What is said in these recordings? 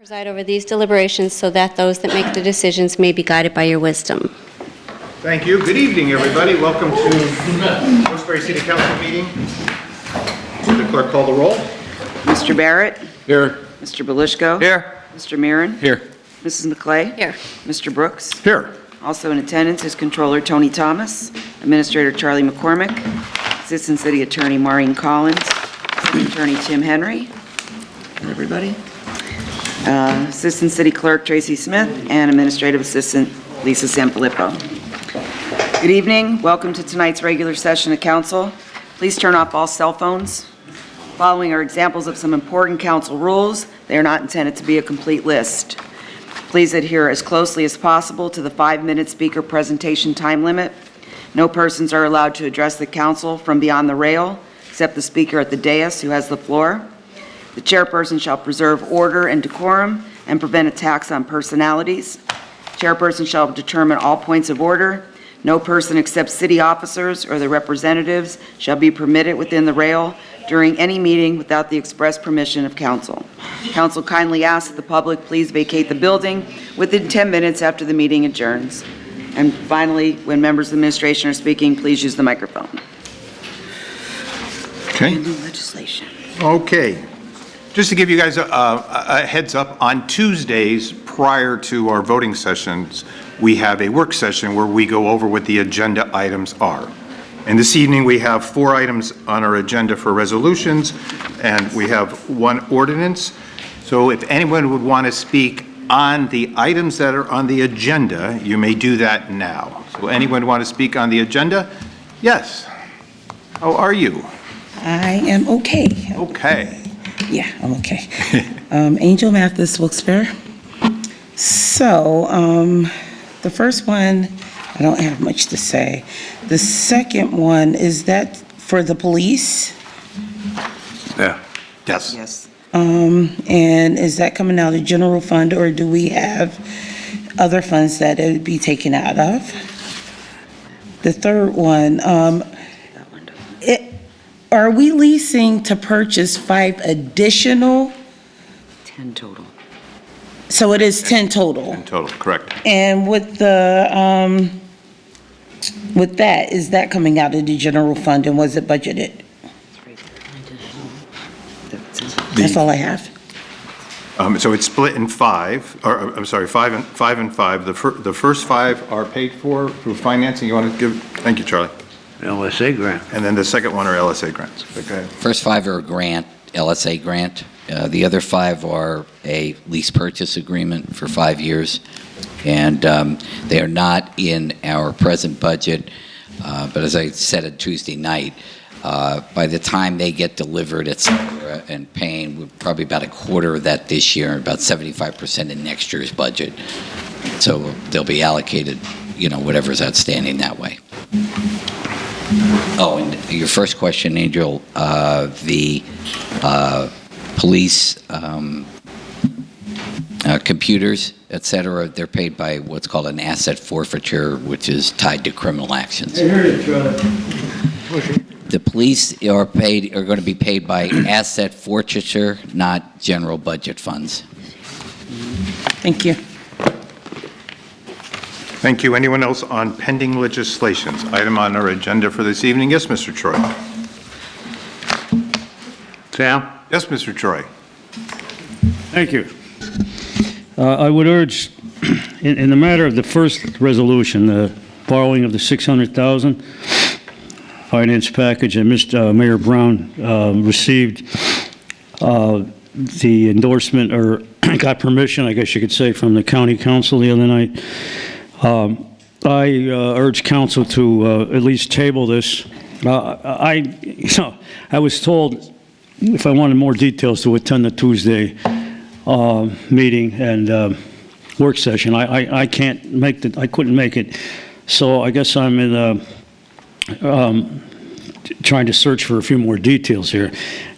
Preside over these deliberations so that those that make the decisions may be guided by your wisdom. Thank you. Good evening, everybody. Welcome to Wilkes-Barre City Council meeting. Will the clerk call the roll? Mr. Barrett? Here. Mr. Belishko? Here. Mr. Mirren? Here. Mrs. McClay? Here. Mr. Brooks? Here. Also in attendance is Controller Tony Thomas, Administrator Charlie McCormick, Assistant City Attorney Maureen Collins, City Attorney Tim Henry, everybody, Assistant City Clerk Tracy Smith, and Administrative Assistant Lisa Sanfilippo. Good evening. Welcome to tonight's regular session of Council. Please turn off all cell phones. Following are examples of some important council rules. They are not intended to be a complete list. Please adhere as closely as possible to the 5-minute speaker presentation time limit. No persons are allowed to address the council from beyond the rail, except the speaker at the dais who has the floor. The chairperson shall preserve order and decorum and prevent attacks on personalities. Chairperson shall determine all points of order. No person except city officers or their representatives shall be permitted within the rail during any meeting without the express permission of council. Council kindly asks that the public please vacate the building within 10 minutes after the meeting adjourns. And finally, when members of the administration are speaking, please use the microphone. Okay. Legislation. Okay. Just to give you guys a heads up, on Tuesdays prior to our voting sessions, we have a work session where we go over what the agenda items are. And this evening we have 4 items on our agenda for resolutions, and we have 1 ordinance. So if anyone would want to speak on the items that are on the agenda, you may do that now. So anyone want to speak on the agenda? Yes. How are you? I am okay. Okay. Yeah, I'm okay. Angel Mathis, Wilkes-Barre. So, the first one, I don't have much to say. The second one, is that for the police? Yeah. Yes. Yes. And is that coming out of general fund, or do we have other funds that it would be taken out of? The third one, are we leasing to purchase 5 additional? 10 total. So it is 10 total. In total, correct. And with the, with that, is that coming out of the general fund, and was it budgeted? That's all I have. So it's split in 5, or I'm sorry, 5 and 5. The first 5 are paid for through financing. You want to give? Thank you, Charlie. LSA grant. And then the second one are LSA grants. Okay. First 5 are a grant, LSA grant. The other 5 are a lease purchase agreement for 5 years. And they are not in our present budget. But as I said on Tuesday night, by the time they get delivered, et cetera, and paying, we're probably about a quarter of that this year, and about 75% in next year's budget. So they'll be allocated, whatever's outstanding that way. Oh, and your first question, Angel, the police computers, et cetera, they're paid by what's called an asset forfeiture, which is tied to criminal actions. I heard it, Charlie. The police are going to be paid by asset forfeiture, not general budget funds. Thank you. Thank you. Anyone else on pending legislations? Item on our agenda for this evening. Yes, Mr. Troy. Sam? Yes, Mr. Troy. Thank you. I would urge, in the matter of the first resolution, the borrowing of the $600,000 finance package, and Mayor Brown received the endorsement, or got permission, I guess you could say, from the county council the other night. I urge council to at least table this. I was told if I wanted more details to attend the Tuesday meeting and work session. I can't make I couldn't make it, so I guess I'm in trying to search for a few more details here.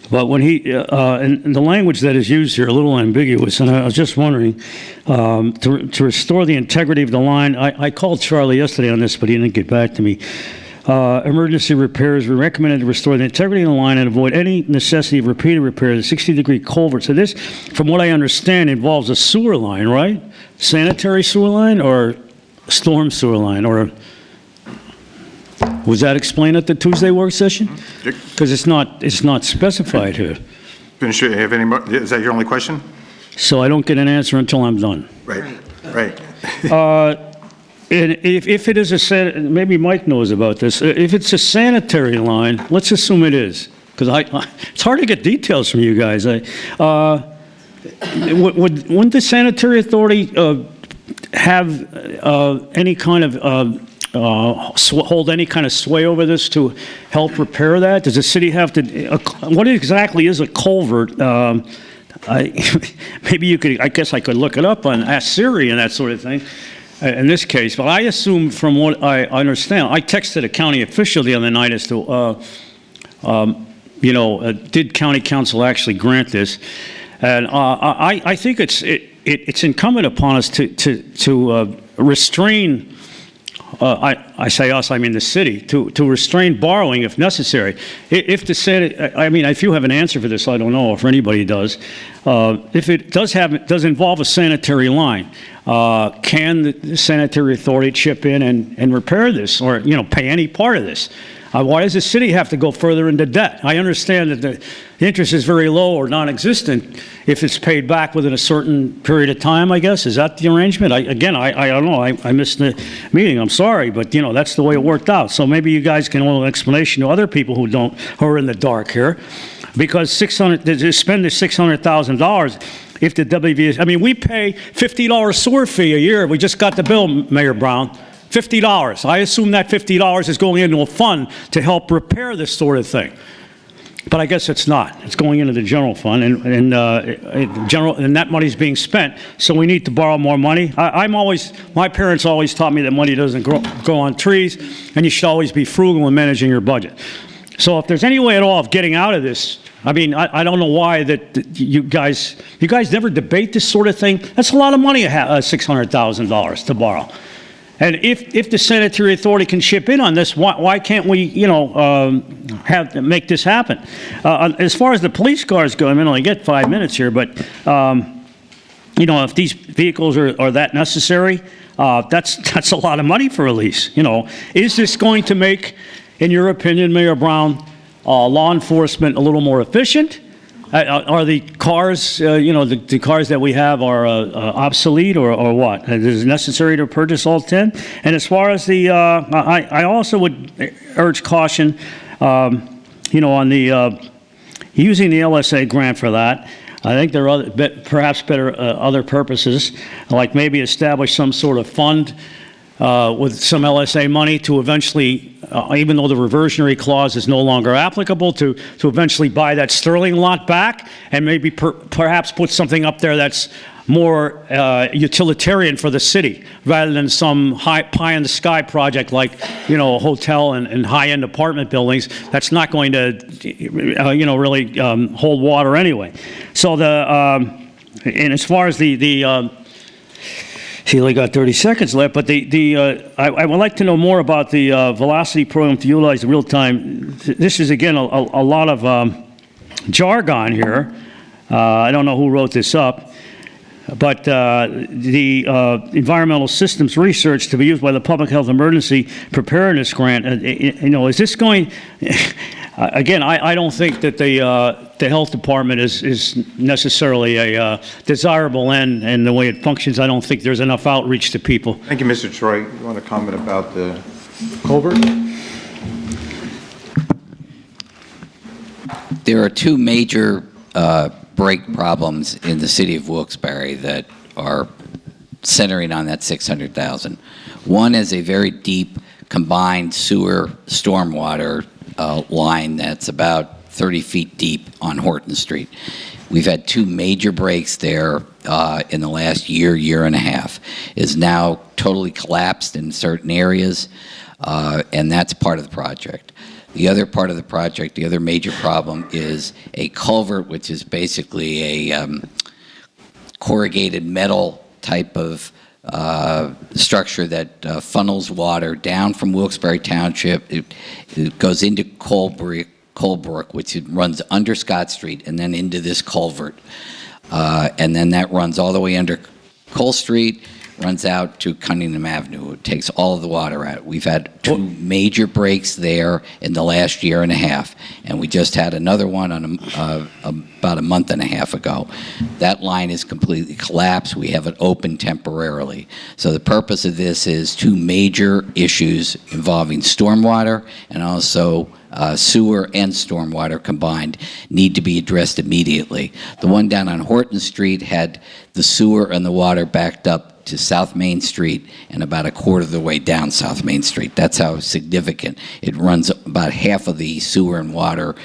But when he, and the language that is used here, a little ambiguous, and I was just wondering, to restore the integrity of the line, I called Charlie yesterday on this, but he didn't get back to me. emergency repairs. We recommended to restore the integrity of the line and avoid any necessity of repeated repairs. The 60-degree culvert. So this, from what I understand, involves a sewer line, right? Sanitary sewer line or storm sewer line? Or was that explained at the Tuesday work session? Because it's not specified here. Finish it. Have any more? Is that your only question? So I don't get an answer until I'm done. Right. And if it is maybe Mike knows about this. If it's a sanitary line, let's assume it is, because it's hard to get details from you guys. Wouldn't the sanitary authority have any kind of hold any kind of sway over this to help repair that? Does the city have to? What exactly is a culvert? Maybe you could. I guess I could look it up on Ask Siri and that sort of thing. In this case, but I assume from what I understand, I texted a county official the other night as to, did county council actually grant this? And I think it's incumbent upon us to restrain. I say us, I mean the city, to restrain borrowing if necessary. If the Senate, I mean, if you have an answer for this, I don't know if anybody does. If it does involve a sanitary line, can the sanitary authority chip in and repair this, or pay any part of this? Why does the city have to go further into debt? I understand that the interest is very low or non-existent if it's paid back within a certain period of time, I guess. Is that the arrangement? I don't know. I missed the meeting. I'm sorry, but that's the way it worked out. So maybe you guys can hold an explanation to other people who are in the dark here, because spend the $600,000. If the WVS, I mean, we pay $50 sewer fee a year. We just got the bill, Mayor Brown. $50. I assume that $50 is going into a fund to help repair this sort of thing. But I guess it's not. It's going into the general fund, and that money's being spent. So we need to borrow more money. My parents always taught me that money doesn't grow on trees, and you should always be frugal in managing your budget. So if there's any way at all of getting out of this, I mean, I don't know why that you guys never debate this sort of thing. That's a lot of money, $600,000 to borrow. And if the sanitary authority can chip in on this, why can't we, make this happen? As far as the police cars go, I mean, I only get 5 minutes here, but if these vehicles are that necessary, that's a lot of money for a lease. Is this going to make, in your opinion, Mayor Brown, law enforcement a little more efficient? Are the cars, the cars that we have are obsolete or what? Is it necessary to purchase all 10? And as far as I also would urge caution, on the using the LSA grant for that. I think there are perhaps better other purposes, like maybe establish some sort of fund with some LSA money to eventually, even though the reversionary clause is no longer applicable, to eventually buy that Sterling lot back and maybe perhaps put something up there that's more utilitarian for the city rather than some pie-in-the-sky project like, a hotel and high-end apartment buildings that's not going to, really hold water anyway. So and as far as he only got 30 seconds left, but I would like to know more about the velocity program to utilize the real-time. This is, again, a lot of jargon here. I don't know who wrote this up, but the environmental systems research to be used by the Public Health Emergency Preparedness Grant, is this going... Again, I don't think that the health department is necessarily a desirable end, and the way it functions, I don't think there's enough outreach to people. Thank you, Mr. Troy. You want to comment about the culvert? There are two major break problems in the city of Wilkes-Barre that are centering on that $600,000. One is a very deep combined sewer stormwater line that's about 30 feet deep on Horton Street. We've had two major breaks there in the last year and a half. Is now totally collapsed in certain areas, and that's part of the project. The other part of the project, the other major problem, is a culvert, which is basically a corrugated metal type of structure that funnels water down from Wilkes-Barre Township. It goes into Colebrook, which it runs under Scott Street, and then into this culvert. And then that runs all the way under Cole Street, runs out to Cunningham Avenue. It takes all of the water out. We've had 2 major breaks there in the last year and a half, and we just had another one on about a month and a half ago. That line is completely collapsed. We have it open temporarily. So the purpose of this is 2 major issues involving stormwater and also sewer and stormwater combined need to be addressed immediately. The one down on Horton Street had the sewer and the water backed up to South Main Street and about a quarter of the way down South Main Street. That's how significant. It runs about half of the sewer and water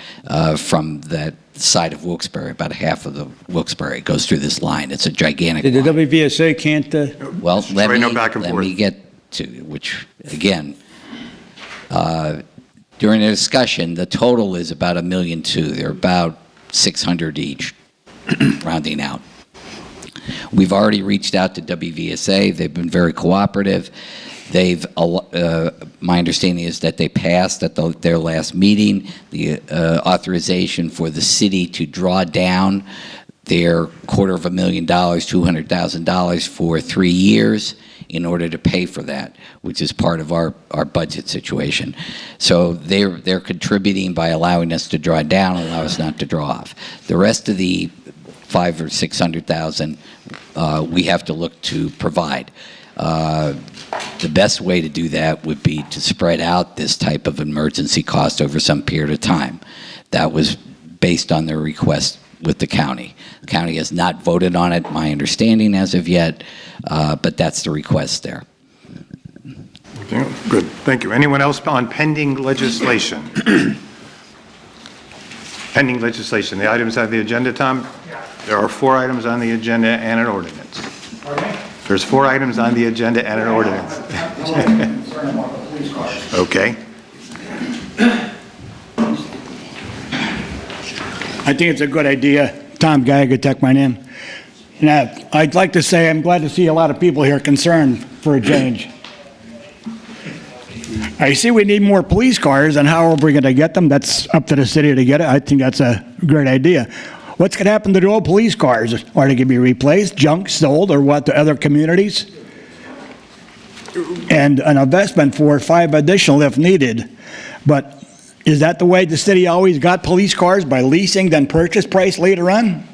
from that side of Wilkes-Barre, about half of the Wilkes-Barre. It goes through this line. It's a gigantic The line. WVSA can't, Well, let Sorry, me, no back and let forth. me get to, which, again, during the discussion, the total is about $1.2 million. They're about 600 each, rounding out. We've already reached out to WVSA. They've been very cooperative. They've, my understanding is that they passed at their last meeting the authorization for the city to draw down their $250,000, $200,000 for 3 years in order to pay for that, which is part of our budget situation. So they're contributing by allowing us to draw down, allow us not to draw off. The rest of the 500,000 or 600,000 we have to look to provide. The best way to do that would be to spread out this type of emergency cost over some period of time. That was based on their request with the county. The county has not voted on it, my understanding as of yet, but that's the request there. Okay, good, thank you. Anyone else on pending legislation? Pending legislation, the items on the agenda, Tom? There are 4 items on the agenda and an ordinance. There's 4 items on the agenda and an ordinance. Okay. I think it's a good idea. Tom Gagatek, my name. Now, I'd like to say I'm glad to see a lot of people here concerned for a change. I see we need more police cars, and how are we going to get them? That's up to the city to get it. I think that's a great idea. What's going to happen to the old police cars? Are they going to be replaced, junk, sold, or what, to other communities? And an investment for 5 additional if needed. But is that the way the city always got police cars, by leasing, then purchase price later on?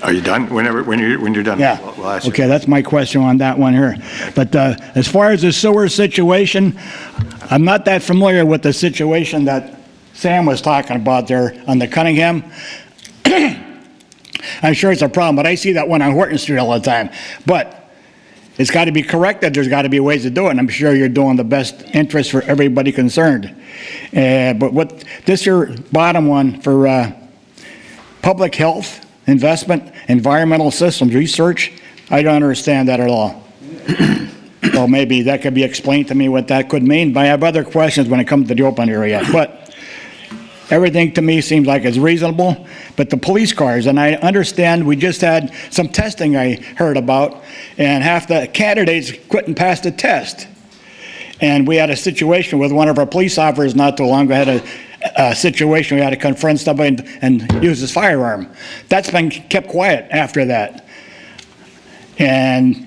Are you done? When you're done, Yeah. we'll ask you. Okay, that's my question on that one here. But as far as the sewer situation, I'm not that familiar with the situation that Sam was talking about there on the Cunningham. I'm sure it's a problem, but I see that one on Horton Street all the time. But it's got to be corrected. There's got to be ways to do it, and I'm sure you're doing the best interest for everybody concerned. But what this here bottom one for public health, investment, environmental systems research, I don't understand that at all. Well, maybe that could be explained to me what that could mean, but I have other questions when it comes to the open area. But everything to me seems like it's reasonable. But the police cars, and I understand we just had some testing I heard about, and half the candidates couldn't pass the test. And we had a situation with one of our police officers not too long ago, had a situation we had to confront somebody and use his firearm. That's been kept quiet after that. And,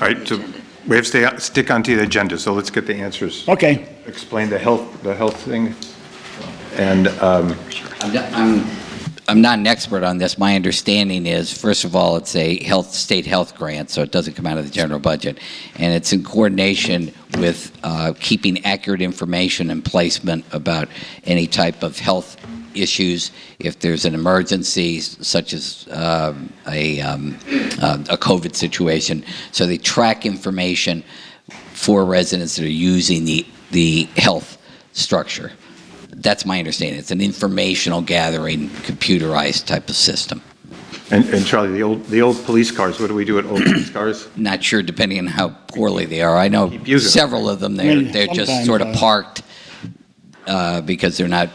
All right, so we have to stick onto the agenda, so let's get the answers. okay, Explain the health thing. And I'm not an expert on this. My understanding is, first of all, it's a state health grant, so it doesn't come out of the general budget. And it's in coordination with keeping accurate information and placement about any type of health issues. If there's an emergency, such as a COVID situation. So they track information for residents that are using the health structure. That's my understanding. It's an informational gathering, computerized type of system. And Charlie, the old police cars, what do we do with old police cars? Not sure, depending on how poorly they are. I know Keep using them. several of them, they're just sometimes, sort of parked because they're not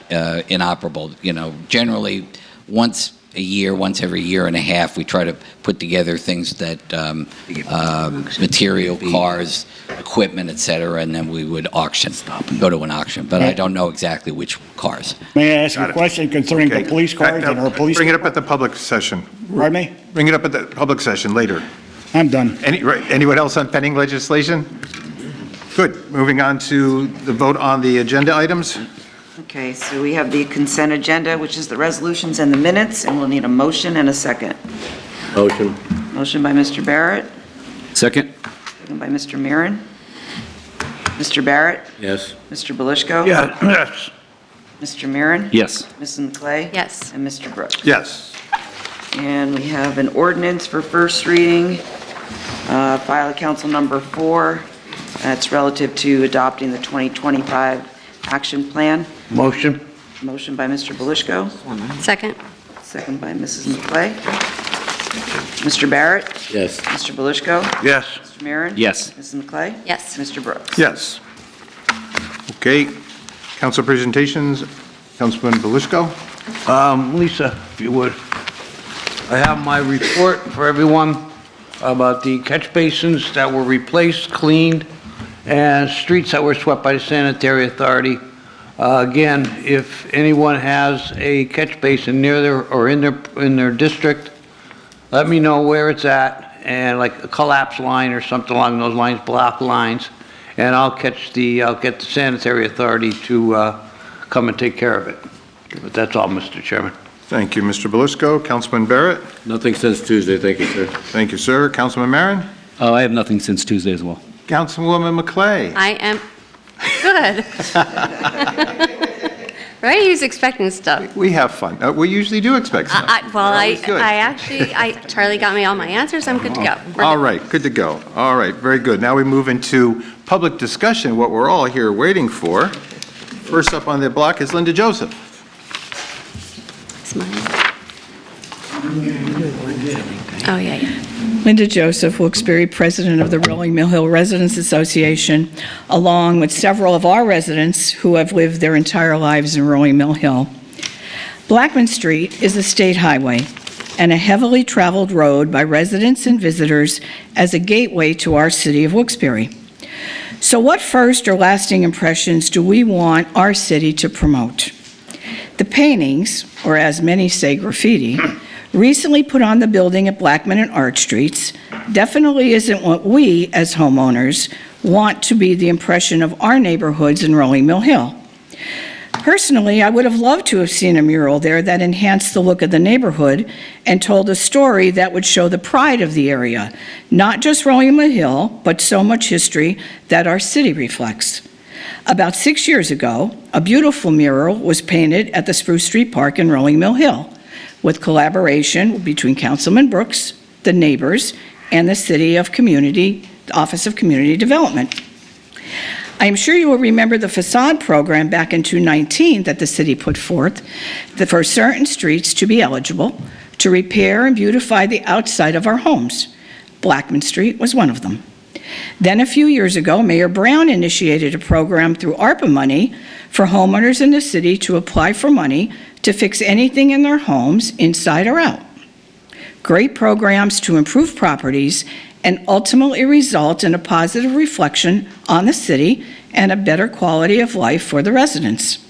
inoperable. You know, generally, once a year, once every year and a half, we try to put together things that, material, cars, equipment, et cetera, and then we would go to an auction. But I don't know exactly which cars. May I ask Got a it. question concerning the Okay. police cars and our police? Bring it up at the public session. Pardon me? Bring it up at the public session later. I'm done. Anyone else on pending legislation? Good. Moving on to the vote on the agenda items. Okay, so we have the consent agenda, which is the resolutions and the minutes, and we'll need a motion and a second. Motion. Motion by Mr. Barrett, Second? second by Mr. Marin. Mr. Barrett, Yes. Mr. Belishko. Yes. Mr. Marin. Yes. Mrs. McClay. Yes. And Mr. Brooks. Yes. And we have an ordinance for first reading, file of council number 4. That's relative to adopting the 2025 action plan. Motion? Motion by Mr. Belishko, Second? second by Mrs. McClay. Mr. Barrett, Yes. Mr. Belishko, Yes. Mr. Marin. Yes. Mrs. McClay. Yes. Mr. Brooks. Yes. Okay. Council presentations. Councilman Belishko. Lisa, if you would. I have my report for everyone about the catch basins that were replaced, cleaned, and streets that were swept by the sanitary authority. Again, if anyone has a catch basin near their, or in their district, let me know where it's at, and like a collapse line or something along those lines, block lines, and I'll get the sanitary authority to come and take care of it. But that's all, Mr. Chairman. Thank you, Mr. Belishko. Councilman Barrett. Nothing since Tuesday, thank you, sir. Thank you, sir. Councilman Marin. I have nothing since Tuesday as well. Councilwoman McClay. I am good. Right? He was expecting stuff. We have fun. We usually do expect stuff. Well, We're always good. Charlie got me all my answers. I'm good to go. We're All good. right, good to go. All right, very good. Now we move into public discussion, what we're all here waiting for. First up on the block is Linda Joseph. It's mine. Oh, yeah. Linda Joseph, Wilkes-Barre, President of the Rolling Mill Hill Residents Association, along with several of our residents who have lived their entire lives in Rolling Mill Hill. Blackman Street is a state highway and a heavily traveled road by residents and visitors as a gateway to our city of Wilkes-Barre. So what first or lasting impressions do we want our city to promote? The paintings, or as many say graffiti, recently put on the building at Blackman and Arch Streets definitely isn't what we, as homeowners, want to be the impression of our neighborhoods in Rolling Mill Hill. Personally, I would have loved to have seen a mural there that enhanced the look of the neighborhood and told a story that would show the pride of the area, not just Rolling Mill Hill, but so much history that our city reflects. About 6 years ago, a beautiful mural was painted at the Spruce Street Park in Rolling Mill Hill, with collaboration between Councilman Brooks, the neighbors, and the Office of Community Development. I am sure you will remember the facade program back in 2019 that the city put forth for certain streets to be eligible to repair and beautify the outside of our homes. Blackman Street was one of them. Then a few years ago, Mayor Brown initiated a program through ARPA money for homeowners in the city to apply for money to fix anything in their homes, inside or out. Great programs to improve properties and ultimately result in a positive reflection on the city and a better quality of life for the residents.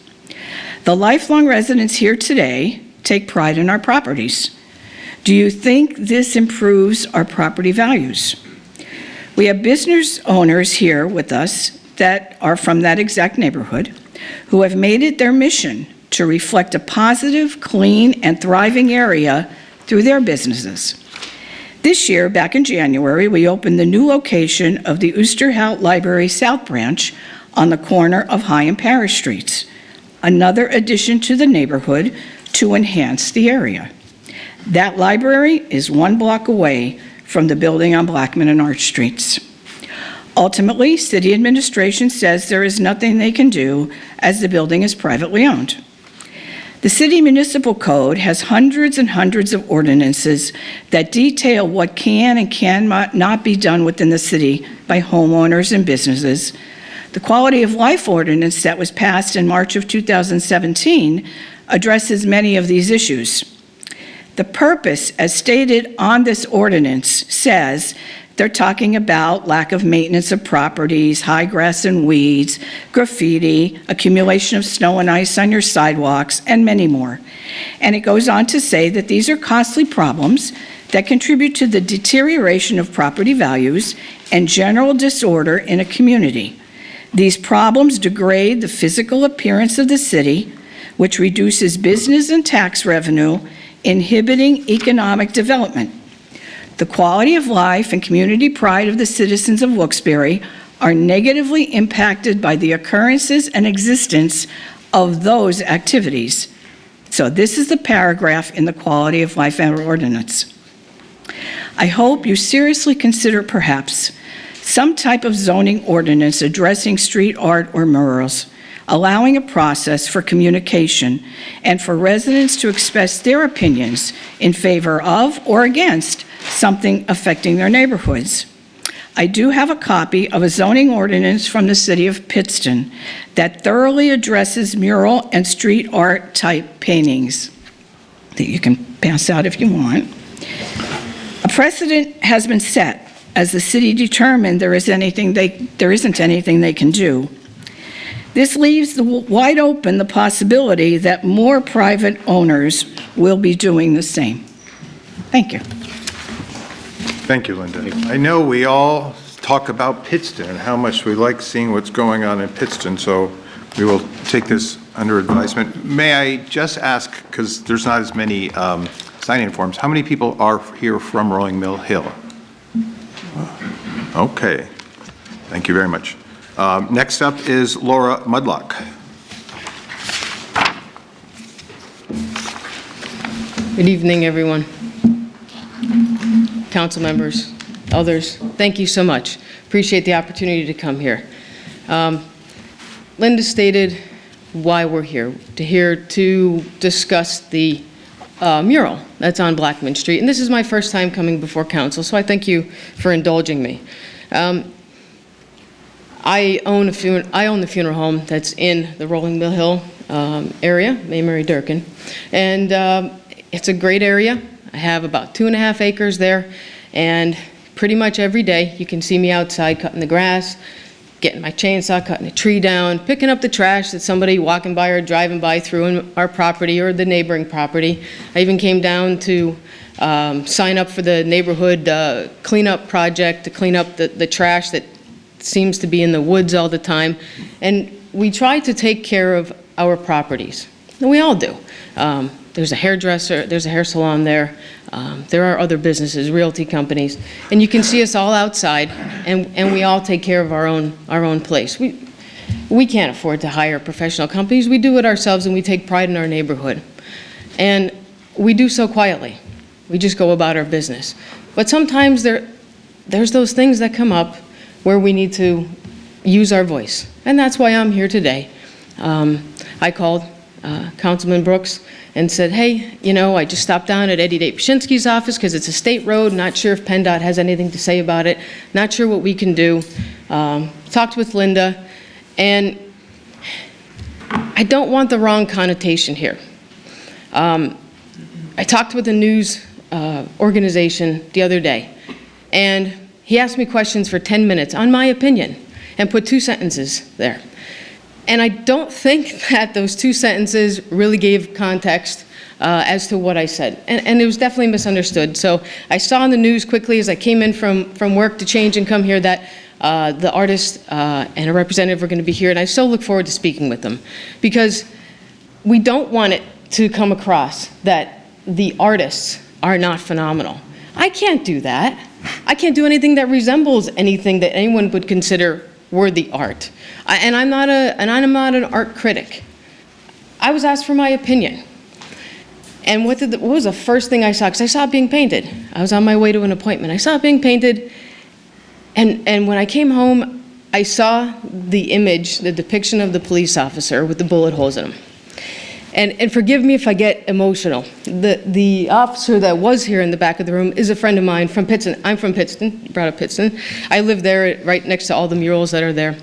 The lifelong residents here today take pride in our properties. Do you think this improves our property values? We have business owners here with us that are from that exact neighborhood who have made it their mission to reflect a positive, clean, and thriving area through their businesses. This year, back in January, we opened the new location of the Oosterhout Library South Branch on the corner of High and Parish Streets, another addition to the neighborhood to enhance the area. That library is 1 block away from the building on Blackman and Arch Streets. Ultimately, city administration says there is nothing they can do as the building is privately owned. The city municipal code has hundreds and hundreds of ordinances that detail what can and cannot be done within the city by homeowners and businesses. The quality of life ordinance that was passed in March of 2017 addresses many of these issues. The purpose, as stated on this ordinance, says they're talking about lack of maintenance of properties, high grass and weeds, graffiti, accumulation of snow and ice on your sidewalks, and many more. And it goes on to say that these are costly problems that contribute to the deterioration of property values and general disorder in a community. These problems degrade the physical appearance of the city, which reduces business and tax revenue, inhibiting economic development. The quality of life and community pride of the citizens of Wilkes-Barre are negatively impacted by the occurrences and existence of those activities. So this is the paragraph in the quality of life ordinance. I hope you seriously consider perhaps some type of zoning ordinance addressing street art or murals, allowing a process for communication and for residents to express their opinions in favor of or against something affecting their neighborhoods. I do have a copy of a zoning ordinance from the city of Pittston that thoroughly addresses mural and street art type paintings that you can pass out if you want. A precedent has been set as the city determined there isn't anything they can do. This leaves wide open the possibility that more private owners will be doing the same. Thank you. Thank you, Linda. I know we all talk about Pittston and how much we like seeing what's going on in Pittston, so we will take this under advisement. May I just ask, because there's not as many sign-in forms, how many people are here from Rolling Mill Hill? Okay. Thank you very much. Next up is Laura Mudlock. Good evening, everyone. Council members, others, thank you so much. Appreciate the opportunity to come here. Linda stated why we're here to discuss the mural that's on Blackman Street. And this is my first time coming before council, so I thank you for indulging me. I own the funeral home that's in the Rolling Mill Hill area, May Mary Durkin, and it's a great area. I have about 2.5 acres there, and pretty much every day you can see me outside cutting the grass, getting my chainsaw, cutting a tree down, picking up the trash that somebody walking by or driving by threw in our property or the neighboring property. I even came down to sign up for the neighborhood cleanup project to clean up the trash that seems to be in the woods all the time. And we try to take care of our properties. And we all do. There's a hairdresser, there's a hair salon there. There are other businesses, realty companies. And you can see us all outside, and we all take care of our own place. We can't afford to hire professional companies. We do it ourselves, and we take pride in our neighborhood. And we do so quietly. We just go about our business. But sometimes there's those things that come up where we need to use our voice. And that's why I'm here today. I called Councilman Brooks and said, hey, I just stopped down at Eddie Dapshinsky's office because it's a state road, not sure if PennDOT has anything to say about it, not sure what we can do. Talked with Linda, and I don't want the wrong connotation here. I talked with a news organization the other day, and he asked me questions for 10 minutes on my opinion and put 2 sentences there. And I don't think that those 2 sentences really gave context as to what I said. And it was definitely misunderstood. So I saw in the news quickly as I came in from work to change and come here that the artist and a representative were going to be here. And I so look forward to speaking with them. Because we don't want it to come across that the artists are not phenomenal. I can't do that. I can't do anything that resembles anything that anyone would consider worthy art. And I'm not an art critic. I was asked for my opinion. And what was the first thing I saw? Because I saw it being painted. I was on my way to an appointment. I saw it being painted. And when I came home, I saw the image, the depiction of the police officer with the bullet holes in him. And forgive me if I get emotional. The officer that was here in the back of the room is a friend of mine from Pittston. I'm from Pittston, brought up Pittston. I live there right next to all the murals that are there.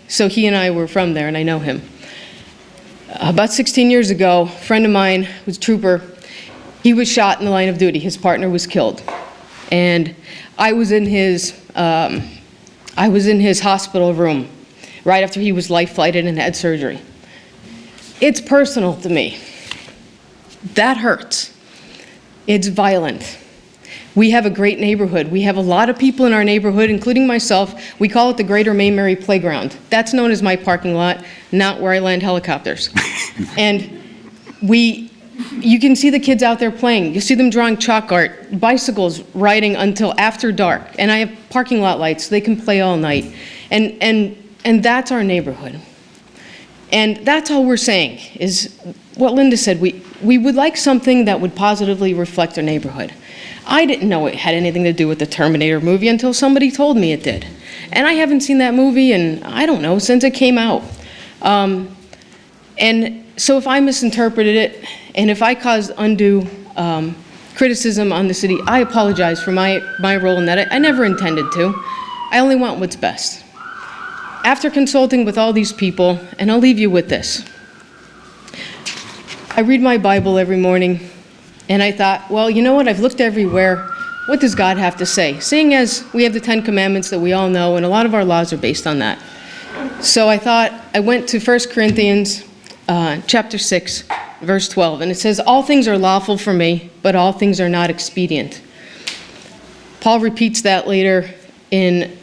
So he and I were from there, and I know him. About 16 years ago, a friend of mine who's a trooper, He was shot in the line of duty. His partner was killed. And I was in his hospital room right after he was life flighted and had surgery. It's personal to me. That hurts. It's violent. We have a great neighborhood. We have a lot of people in our neighborhood, including myself. We call it the Greater May Mary Playground. That's known as my parking lot, not where I land helicopters. And you can see the kids out there playing. You see them drawing chalk art, bicycles riding until after dark. And I have parking lot lights, so they can play all night. And that's our neighborhood. And that's all we're saying, is what Linda said. We would like something that would positively reflect our neighborhood. I didn't know it had anything to do with the Terminator movie until somebody told me it did. And I haven't seen that movie in, I don't know, since it came out. And so if I misinterpreted it, and if I caused undue criticism on the city, I apologize for my role in that. I never intended to. I only want what's best. After consulting with all these people, and I'll leave you with this. I read my Bible every morning, and I thought, well, you know what? I've looked everywhere. What does God have to say? Seeing as we have the 10 Commandments that we all know, and a lot of our laws are based on that. So I thought, I went to 1 Corinthians chapter 6, verse 12, and it says, all things are lawful for me, but all things are not expedient. Paul repeats that later in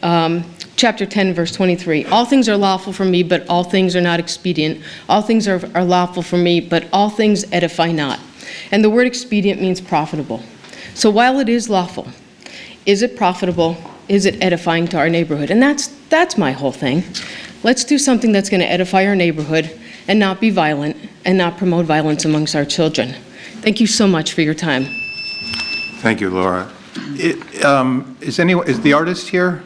chapter 10, verse 23. All things are lawful for me, but all things are not expedient. All things are lawful for me, but all things edify not. And the word expedient means profitable. So while it is lawful, is it profitable? Is it edifying to our neighborhood? And that's my whole thing. Let's do something that's going to edify our neighborhood and not be violent and not promote violence amongst our children. Thank you so much for your time. Thank you, Laura. Is the artist here?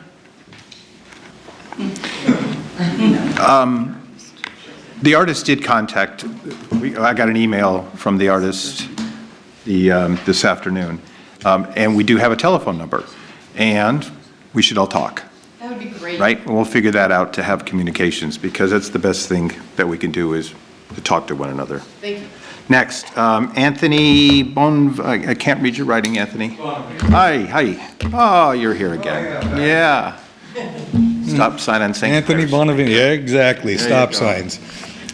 The artist did contact, I got an email from the artist this afternoon, and we do have a telephone number, and we should all talk. That would be great. Right? And we'll figure that out to have communications, because that's the best thing that we can do is to talk to one another. Thank you. Next, Anthony I can't read your writing, Anthony. Hi. Oh, you're here again. Yeah. Stop sign on St. Anthony Clair's. Bonavini, yeah, exactly, There stop you go. signs.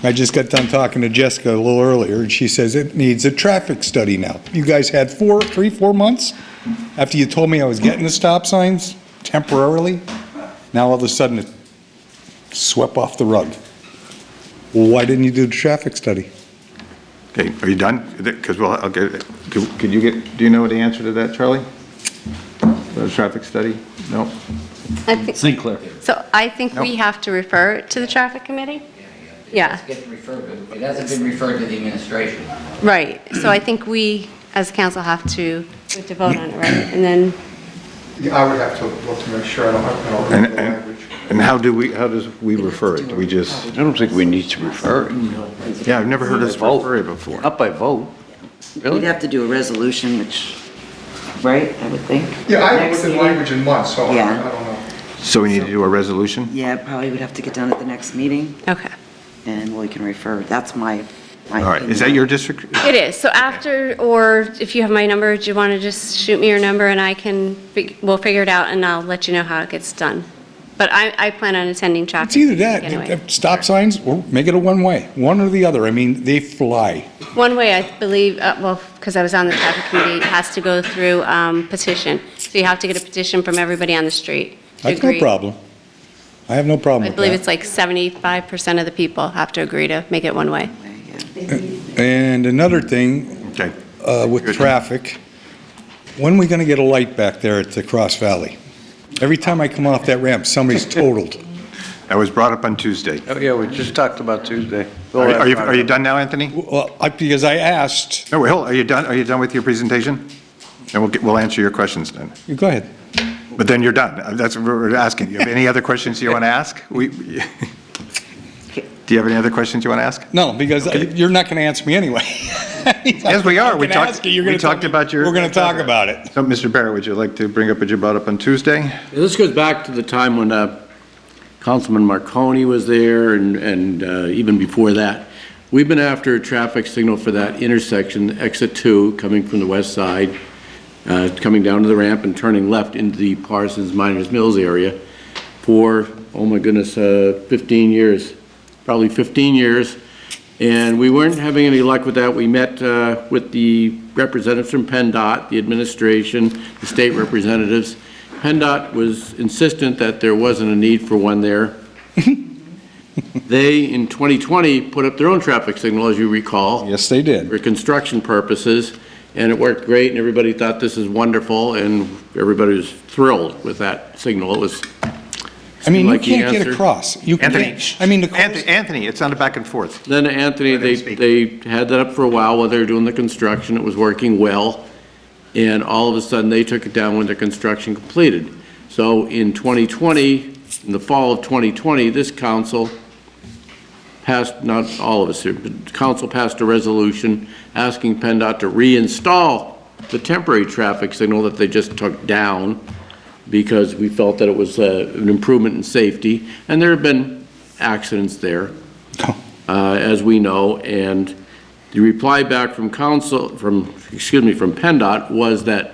I just got done talking to Jessica a little earlier, and she says it needs a traffic study now. You guys had 4 months after you told me I was getting the stop signs temporarily. Now all of a sudden it swept off the rug. Well, why didn't you do the traffic study? Okay, are you done? Because could you do you know the answer to that, Charlie? The traffic study? No? St. Clair. So I think we Nope. have to refer it to the traffic committee? Yeah, It hasn't been referred to the administration. right. So I think we, as council, have to vote on it, right? And then, I would have to look to make sure I don't have the language. And how does we refer it? Do we just, I don't think we need to refer it. yeah, I've never heard us refer it before. Not by vote. We'd have to do a resolution, which, right, I would think? Yeah, I haven't Next looked at meeting. language in months, so I Yeah. don't know. So we need to do a resolution? Yeah, probably would have to get done at the next meeting, okay. and we can refer. That's my All right, is that your district? It is. So after, or if you have my number, do you want to just shoot me your number and we'll figure it out and I'll let you know how it gets done. But I plan on attending traffic. It's either that, anyway. stop signs, or make it a one-way, one or the other. I mean, they fly. One way, I believe, because I was on the traffic committee, it has to go through petition. So you have to get a petition from everybody on the street to That's no agree. problem. I have no problem I with believe that. it's like 75% of the people have to agree to make it one way. And another thing, Okay. with Good. traffic, when are we going to get a light back there at the Cross Valley? Every time I come off that ramp, somebody's totaled. That was brought up on Tuesday. Oh, yeah, we just talked about Tuesday. Are you done now, Anthony? Well, because I asked, No, Will, are you done? Are you done with your presentation? And we'll answer your questions then. go ahead. But then you're done. That's what we're asking. You have any other questions you want to ask? Do you have any other questions you want to ask? No, because you're not going to answer me anyway. Yes, we are. We I'm gonna talked, ask you, you're we gonna tell talked me- about your. We're going to talk about it. So, Mr. Barrett, would you like to bring up what you brought up on Tuesday? This goes back to the time when Councilman Marconi was there and even before that. we've been after a traffic signal for that intersection, exit 2, coming from the west side, coming down to the ramp and turning left into the Parsons Miners Mills area for, oh my goodness, 15 years, probably 15 years. And we weren't having any luck with that. We met with the representatives from PennDOT, the administration, the state representatives. PennDOT was insistent that there wasn't a need for one there. They, in 2020, put up their own traffic signal, as you recall. Yes, they did. For construction purposes, and it worked great, and everybody thought this is wonderful, and everybody was thrilled with that signal. It was, I mean, you like the can't get answer. across. You Anthony, can't, I mean, the cars- Anthony, it's not a back and forth. Then Anthony, Let him speak. they had that up for a while they were doing the construction. It was working well. And all of a sudden, they took it down when the construction completed. So in 2020, in the fall of 2020, this council passed, not all of us here, but the council passed a resolution asking PennDOT to reinstall the temporary traffic signal that they just took down because we felt that it was an improvement in safety. And there have been accidents there, as we know, and the reply back from PennDOT was that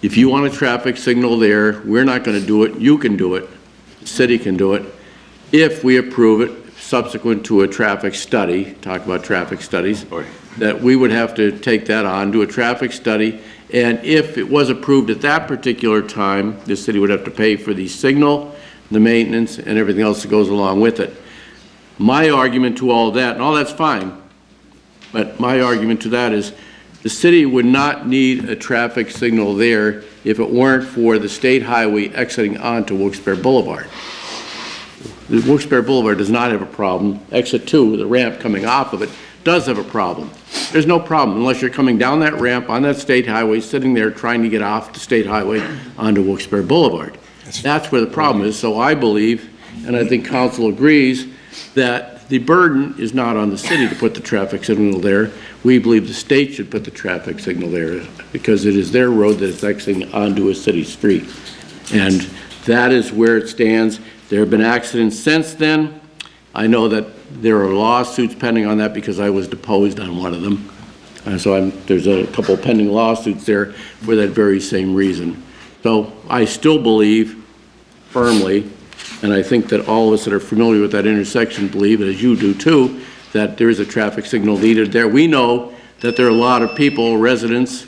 if you want a traffic signal there, we're not going to do it, you can do it, the city can do it, if we approve it subsequent to a traffic study, talk about traffic studies, that we would have to take that on, do a traffic study, and if it was approved at that particular time, the city would have to pay for the signal, the maintenance, and everything else that goes along with it. My argument to all that, and all that's fine, but my argument to that is the city would not need a traffic signal there if it weren't for the state highway exiting onto Wilkes-Barre Boulevard. The Wilkes-Barre Boulevard does not have a problem. Exit 2, the ramp coming off of it, does have a problem. There's no problem unless you're coming down that ramp on that state highway, sitting there trying to get off the state highway onto Wilkes-Barre Boulevard. That's where the problem is. So I believe, and I think council agrees, that the burden is not on the city to put the traffic signal there. We believe the state should put the traffic signal there because it is their road that is exiting onto a city street. And that is where it stands. There have been accidents since then. I know that there are lawsuits pending on that because I was deposed on one of them. So there's a couple pending lawsuits there for that very same reason. So I still believe firmly, and I think that all of us that are familiar with that intersection believe, as you do too, that there is a traffic signal needed there. We know that there are a lot of people, residents,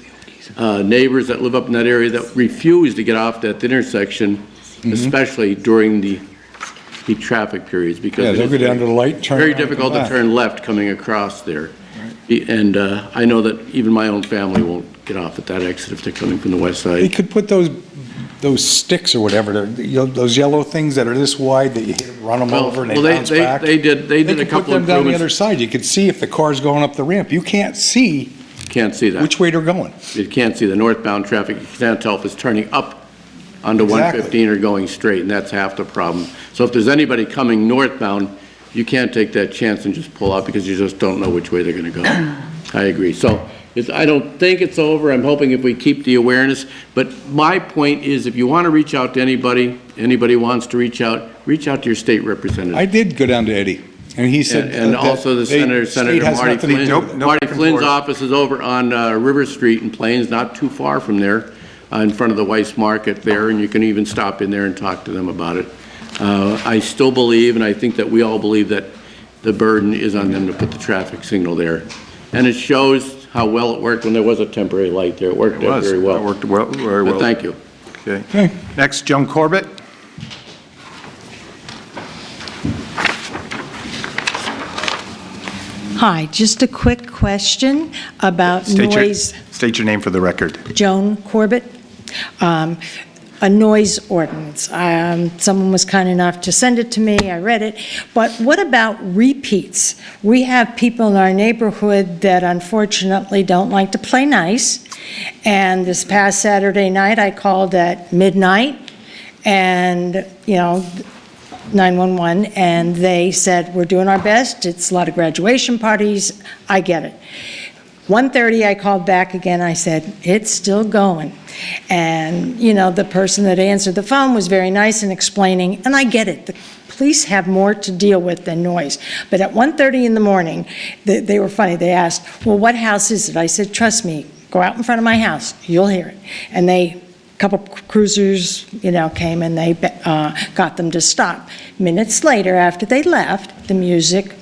neighbors that live up in that area that refuse to get off that intersection, especially during the peak traffic periods, because Yeah, they'll go down to the light and turn very around and difficult come to back. turn left coming across there. And I know that even my own family won't get off at that exit if they're coming from the west They side. could put those sticks or whatever, those yellow things that are this wide that you hit, run them over and they bounce back. They did They a could put couple them down the other improvements. side. You could see if the car's going up the ramp. You can't see Can't see that. which way they're going. You can't see the northbound traffic. You can't tell if it's turning up onto Exactly. 115 or going straight, and that's half the problem. So if there's anybody coming northbound, you can't take that chance and just pull out because you just don't know which way they're going to go. I agree. So I don't think it's over. I'm hoping if we keep the awareness. But my point is, if you want to reach out to anybody wants to reach out to your state representative. I did go down to Eddie, and he said. And that also the they- Senator state has Marty nothing to Flynn. do with it. Nope. Marty back and Flynn's forth. office is over on River Street in Plains, not too far from there, in front of the Weiss Market there, and you can even stop in there and talk to them about it. I still believe, and I think that we all believe, that the burden is on them to put the traffic signal there. And it shows how well it worked when there was a temporary light there. It worked out very well. It worked well, very But well. thank you. Okay. Next, Joan Corbett. Hi, just a quick question about noise. State your name for the record. Joan Corbett. A noise ordinance. Someone was kind enough to send it to me, I read it, but what about repeats? We have people in our neighborhood that unfortunately don't like to play nice, and this past Saturday night, I called at midnight, and, 911, and they said, we're doing our best, it's a lot of graduation parties, I get it. 1:30, I called back again, I said, it's still going. And, the person that answered the phone was very nice in explaining, and I get it, the police have more to deal with than noise. But at 1:30 in the morning, they were funny, they asked, well, what house is it? I said, trust me, go out in front of my house, you'll hear it. And a couple cruisers, came and they got them to stop. Minutes later, after they left, the music,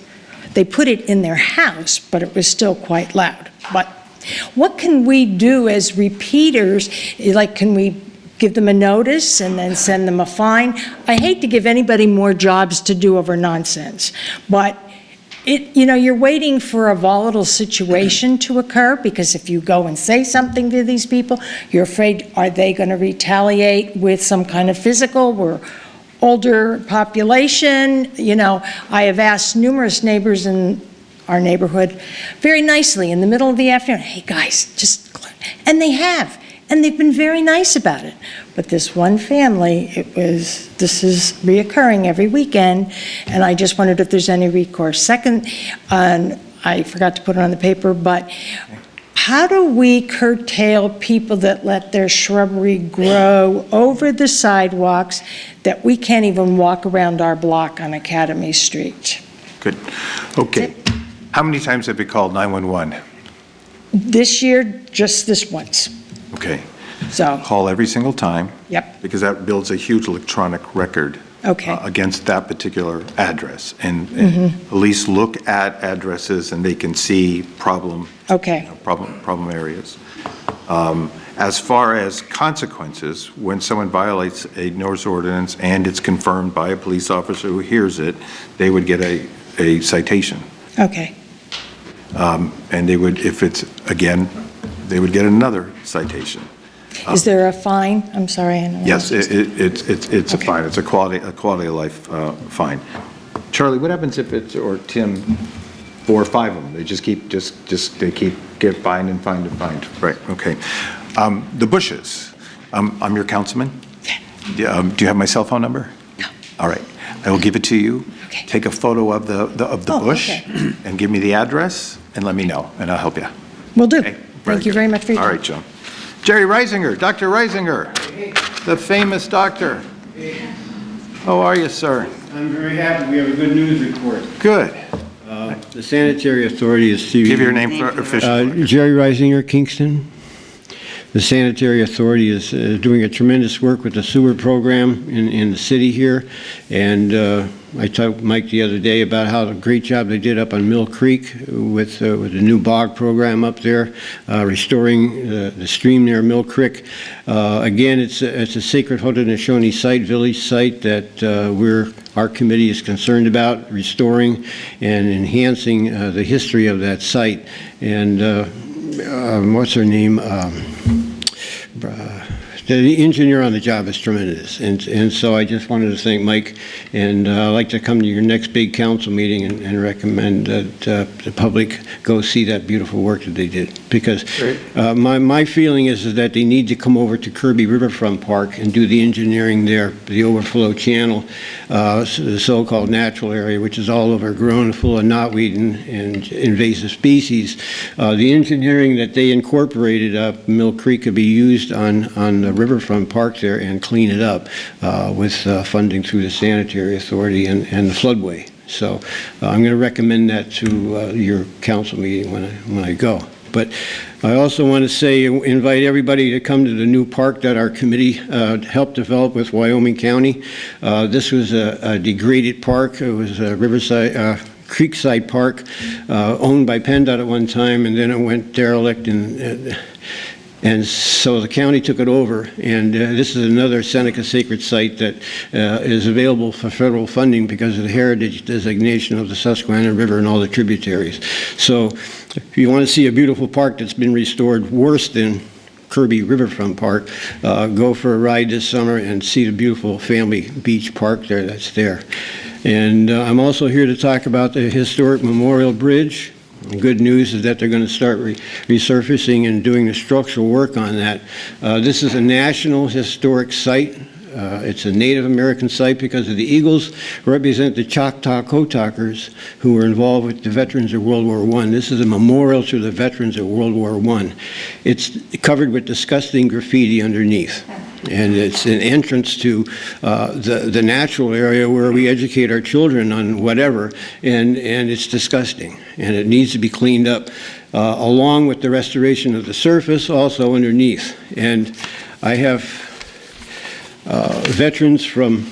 they put it in their house, but it was still quite loud. But what can we do as repeaters? Like, can we give them a notice and then send them a fine? I hate to give anybody more jobs to do over nonsense, but you're waiting for a volatile situation to occur, because if you go and say something to these people, you're afraid, are they going to retaliate with some kind of physical? We're older population. I have asked numerous neighbors in our neighborhood very nicely in the middle of the afternoon, hey guys, and they have. And they've been very nice about it. But this one family, this is reoccurring every weekend, and I just wondered if there's any recourse. Second, I forgot to put it on the paper, but how do we curtail people that let their shrubbery grow over the sidewalks that we can't even walk around our block on Academy Street? Good. Okay. How many times have you called 911? This year, just this once. Okay. So. Call every single time. Yep. Because that builds a huge electronic record. Okay. Against that particular address. And police look at addresses and they can see problem areas. As far as consequences, when someone violates a noise ordinance and it's confirmed by a police officer who hears it, they would get a citation. Okay. And they would, if it's, again, they would get another citation. Is there a fine? I'm sorry. Yes, it's a fine. It's a quality of life fine. Charlie, what happens if it's, or Tim, 4 or 5 of them? They just keep, they get fined and fined and fined. Right, okay. The bushes, I'm your councilman. Yeah. Do you have my cell phone number? No. All right, I will give it to you. Okay. Take a photo of the bush and give me the address and let me know, and I'll help you. Will do. Okay, Thank you very much for your time. All right, Joe. Jerry Reisinger, Dr. Reisinger, the famous doctor. How are you, sir? I'm very happy. We have a good news report. Good. The Sanitary Authority is... Give your name for official. Jerry Reisinger, Kingston. The Sanitary Authority is doing a tremendous work with the sewer program in the city here. And I talked to Mike the other day about how the great job they did up on Mill Creek with the new bog program up there, restoring the stream near Mill Creek. Again, it's a sacred Haudenosaunee site, village site that our committee is concerned about restoring and enhancing the history of that site. And what's her name? The engineer on the job is tremendous, and so I just wanted to thank Mike, and I'd like to come to your next big council meeting and recommend that the public go see that beautiful work that they did, because my feeling is that they need to come over to Kirby Riverfront Park and do the engineering there, the overflow channel, the so-called natural area, which is all overgrown, full of knotweed and invasive species. The engineering that they incorporated up Mill Creek could be used on the Riverfront Park there and clean it up with funding through the Sanitary Authority and the floodway. So I'm going to recommend that to your council meeting when I go. But I also want to say, invite everybody to come to the new park that our committee helped develop with Wyoming County. This was a degraded park. It was a riverside, creekside park owned by PennDOT at one time, and then it went derelict and so the county took it over, and this is another Seneca sacred site that is available for federal funding because of the heritage designation of the Susquehanna River and all the tributaries. So if you want to see a beautiful park that's been restored worse than Kirby Riverfront Park, go for a ride this summer and see the beautiful family beach park there that's there. And I'm also here to talk about the historic Memorial Bridge. The good news is that they're going to start resurfacing and doing the structural work on that. This is a national historic site It's a Native American site because of the eagles represent the Choctaw Cotalkers who were involved with the veterans of World War I. This is a memorial to the veterans of World War I. It's covered with disgusting graffiti underneath. And it's an entrance to the natural area where we educate our children on whatever, and it's disgusting. And it needs to be cleaned up, along with the restoration of the surface, also underneath. And I have veterans from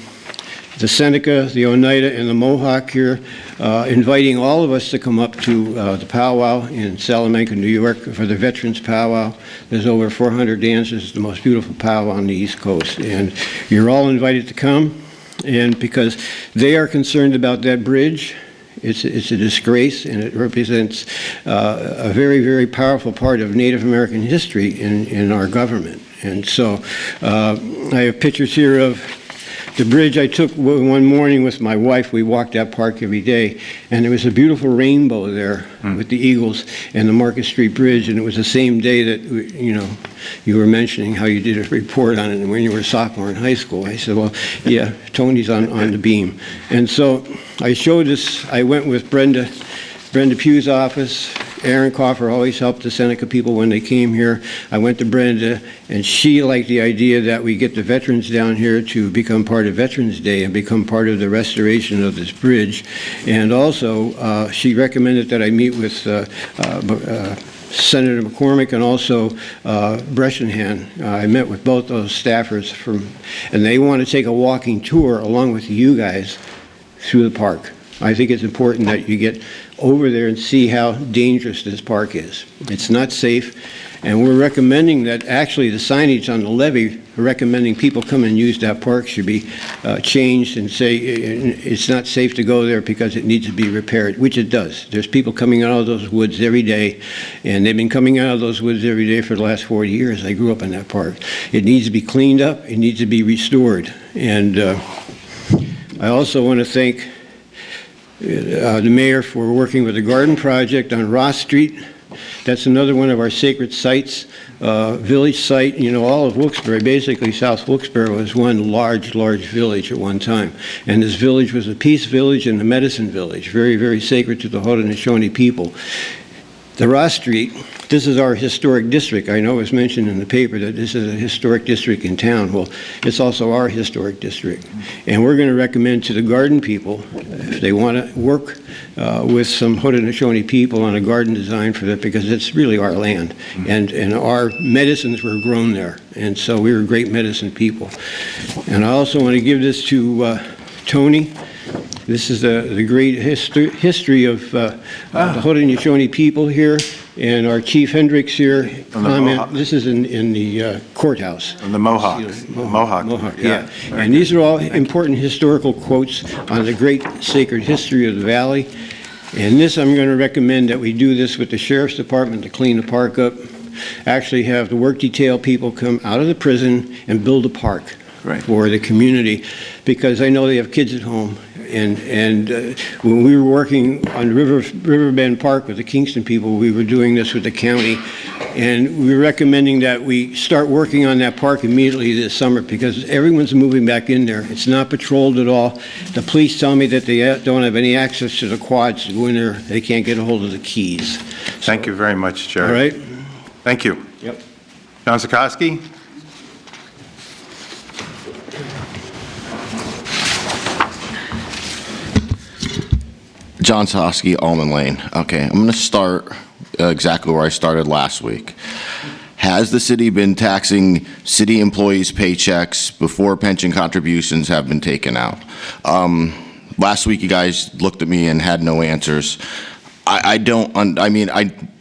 the Seneca, the Oneida, and the Mohawk here, inviting all of us to come up to the powwow in Salamanca, New York, for the Veterans Powwow. There's over 400 dancers. It's the most beautiful powwow on the East Coast. And you're all invited to come, and because they are concerned about that bridge. It's a disgrace, and it represents a very, very powerful part of Native American history in our government. And so I have pictures here of the bridge I took one morning with my wife. We walked that park every day, and there was a beautiful rainbow there with the eagles and the Market Street Bridge, and it was the same day that, you were mentioning how you did a report on it when you were a sophomore in high school. I said, well, yeah, Tony's on the beam. And so I showed this. I went with Brenda Pugh's office. Aaron Coffer always helped the Seneca people when they came here. I went to Brenda, and she liked the idea that we get the veterans down here to become part of Veterans Day and become part of the restoration of this bridge. And also, she recommended that I meet with Senator McCormick and also Bressenhan. I met with both those staffers and they want to take a walking tour along with you guys through the park. I think it's important that you get over there and see how dangerous this park is. It's not safe, and we're recommending that actually the signage on the levee recommending people come and use that park should be changed and say it's not safe to go there because it needs to be repaired, which it does. There's people coming out of those woods every day, and they've been coming out of those woods every day for the last 40 years. I grew up in that park. It needs to be cleaned up. It needs to be restored. And I also want to thank the mayor for working with the garden project on Ross Street. That's another one of our sacred sites, village site. All of Wilkes-Barre, basically South Wilkes-Barre, was one large village at one time. And this village was a peace village and a medicine village, very, very sacred to the Haudenosaunee people. The Ross Street, this is our historic district. I know it was mentioned in the paper that this is a historic district in town. Well, it's also our historic district. And we're going to recommend to the garden people, if they want to work with some Haudenosaunee people on a garden design for that, because it's really our land. And our medicines were grown there. And so we were great medicine people. And I also want to give this to Tony. This is the great history of the Haudenosaunee people here, and our Chief Hendricks here. This is in the courthouse. And the Mohawks. Mohawk, yeah. And these are all important historical quotes on the great sacred history of the valley. And this, I'm going to recommend that we do this with the Sheriff's Department to clean the park up. Actually have the work detail people come out of the prison and build a park for the community, because I know they have kids at home. And when we were working on Riverbend Park with the Kingston people, we were doing this with the county, and we were recommending that we start working on that park immediately this summer because everyone's moving back in there. It's not patrolled at all. The police tell me that they don't have any access to the quads to go in there. They can't get a hold of the keys. Thank you very much, Chair. All right? Thank you. Yep. John Zukowski? John Zukowski, Almond Lane. Okay, I'm going to start exactly where I started last week. Has the city been taxing city employees' paychecks before pension contributions have been taken out? Last week, you guys looked at me and had no answers. I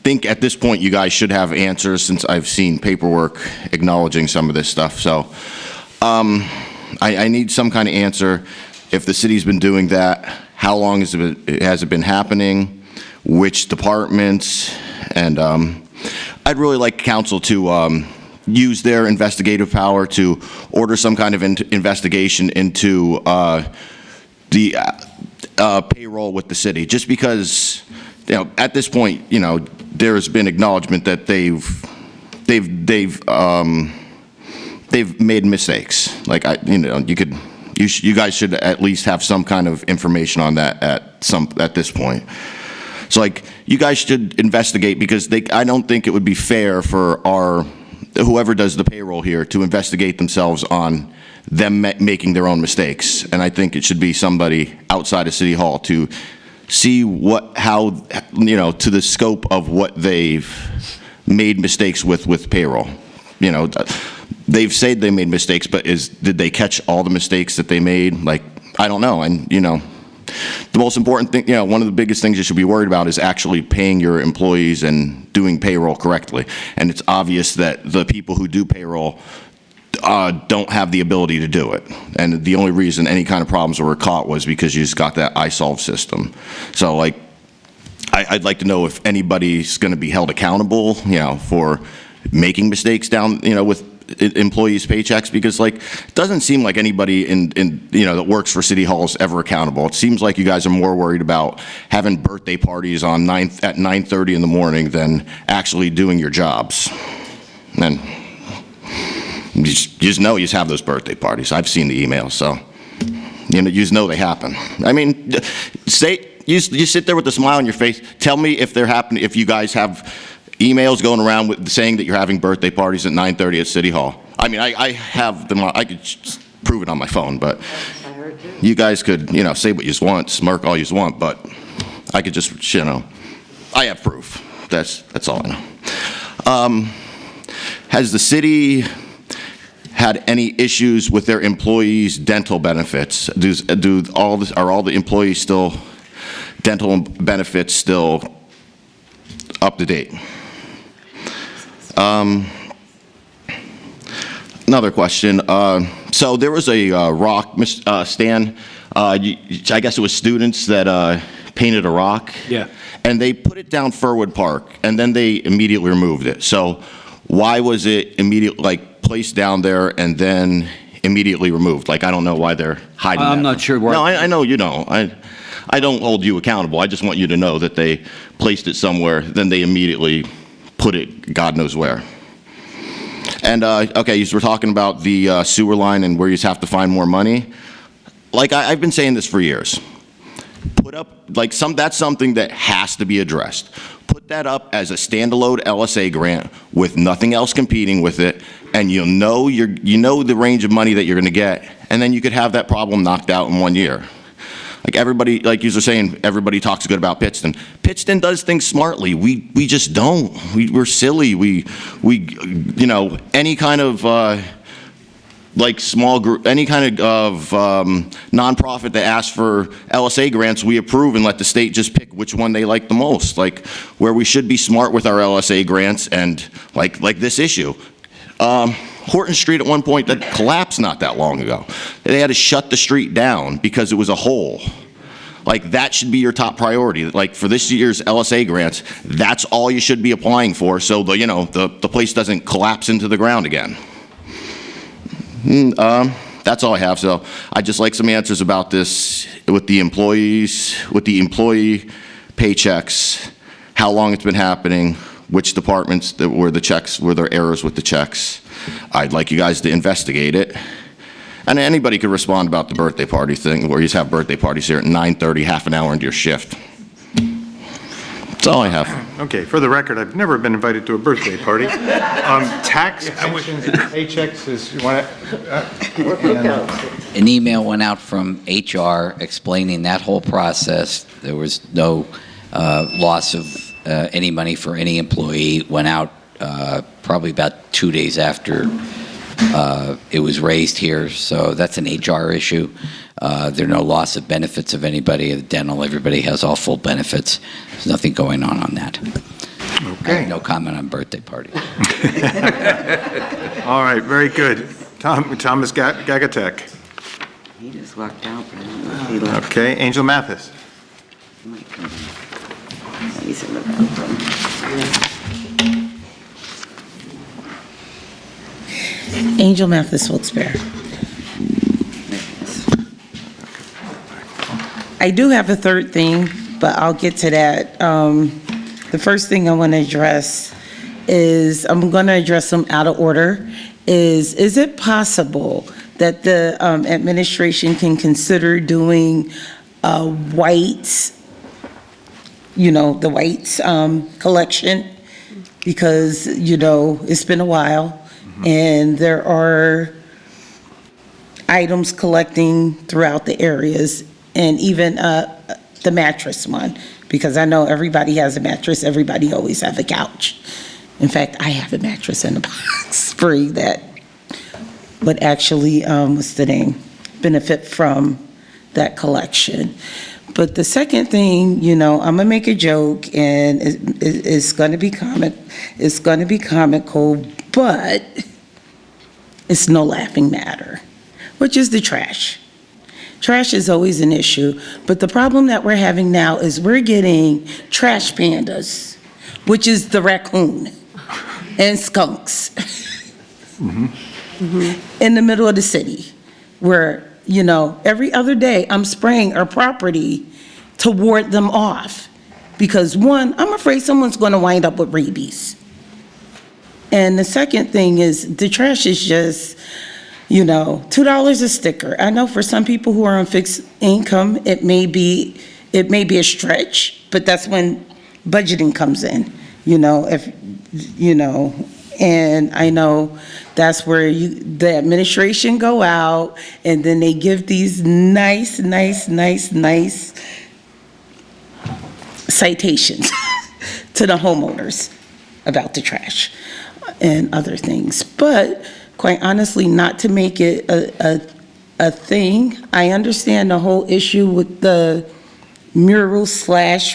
think at this point, you guys should have answers since I've seen paperwork acknowledging some of this stuff. So I need some kind of answer. If the city's been doing that, how long has it been happening? Which departments? And I'd really like council to use their investigative power to order some kind of investigation into the payroll with the city. Just because, at this point, they've made mistakes. Like, you guys should at least have some kind of information on that at this point. So, like, you guys should investigate, because I don't think it would be fair for whoever does the payroll here to investigate themselves on them making their own mistakes. And I think it should be somebody outside of City Hall to see how to the scope of what they've made mistakes with payroll. They've said they made mistakes, but did they catch all the mistakes that they made? Like, I don't know. And, the most important thing, one of the biggest things you should be worried about is actually paying your employees and doing payroll correctly. And it's obvious that the people who do payroll don't have the ability to do it. And the only reason any kind of problems were caught was because you just got that iSolve system. So, like, I'd like to know if anybody's going to be held accountable, for making mistakes down, with employees' paychecks, because, like, it doesn't seem like anybody that works for City Hall is ever accountable. It seems like you guys are more worried about having birthday parties at 9:30 in the morning than actually doing your jobs. And you just know you just have those birthday parties. I've seen the emails, so you just know they happen. I mean, you sit there with a smile on your face. Tell me if they're happening, if you guys have emails going around saying that you're having birthday parties at 9:30 at City Hall. I mean, I have them. I could prove it on my phone, but you guys could, say what you want, smirk all you want, but I could just, I have proof. That's all I know. Has the city had any issues with their employees' dental benefits? Are all the employees still dental benefits still up to date? Another question. So there was a rock, Stan, I guess it was students that painted a rock. Yeah. And they put it down Furwood Park, and then they immediately removed it. So why was it immediately, placed down there and then immediately removed? I don't know why they're hiding I'm that. not sure why. No, I know you don't. I don't hold you accountable. I just want you to know that they placed it somewhere, then they immediately put it God knows where. And, okay, you were talking about the sewer line and where you have to find more money. I've been saying this for years. Put up, that's something that has to be addressed. Put that up as a standalone LSA grant with nothing else competing with it, and you know the range of money that you're going to get, and then you could have that problem knocked out in 1 year. Everybody, like you were saying, everybody talks good about Pittston. Pittston does things smartly. We just don't. We're silly. We any kind of small group, any kind of nonprofit that asks for LSA grants, we approve and let the state just pick which one they like the most. Where we should be smart with our LSA grants, and like this issue. Horton Street at one point that collapsed not that long ago. They had to shut the street down because it was a hole. That should be your top priority. For this year's LSA grants, that's all you should be applying for, so the place doesn't collapse into the ground again. That's all I have. So I'd just like some answers about this with the employees, with the employee paychecks, how long it's been happening, which departments were there errors with the checks. I'd like you guys to investigate it. And anybody could respond about the birthday party thing, where you just have birthday parties here at 9:30, half an hour into your shift. That's all I have. Okay, for the record, I've never been invited to a birthday party. Tax, pensions, and paychecks is, you want to? An email went out from HR explaining that whole process. There was no loss of any money for any employee. Went out probably about 2 days after it was raised here, so that's an HR issue. There's no loss of benefits of anybody. Dental, everybody has all full benefits. There's nothing going on that. Okay. I have no comment on birthday parties. All right, very good. Thomas Gagatek. He just walked out, but I don't know if he left. Okay, Angel Mathis. He might come in. He's in the bathroom. Angel Mathis, Wilkes-Barre. I do have a third thing, but I'll get to that. The first thing I want to address is I'm going to address them out of order, is it possible that the administration can consider doing whites, the whites collection? Because, it's been a while, and there are items collecting throughout the areas, and even the mattress one, because I know everybody has a mattress, everybody always have a couch. In fact, I have a mattress in a box spring that would actually, what's the name, benefit from that collection. But the second thing, I'm gonna make a joke, and it's gonna be comical, but it's no laughing matter, which is the trash. Trash is always an issue, but the problem that we're having now is we're getting trash pandas, which is the raccoon and skunks in the middle of the city, where, every other day I'm spraying our property to ward them off. Because one, I'm afraid someone's gonna wind up with rabies. And the second thing is the trash is just, $2 a sticker. I know for some people who are on fixed income, it may be a stretch, but that's when budgeting comes in, and I know that's where the administration go out, and then they give these nice citations to the homeowners about the trash and other things. But quite honestly, not to make it a thing, I understand the whole issue with the mural /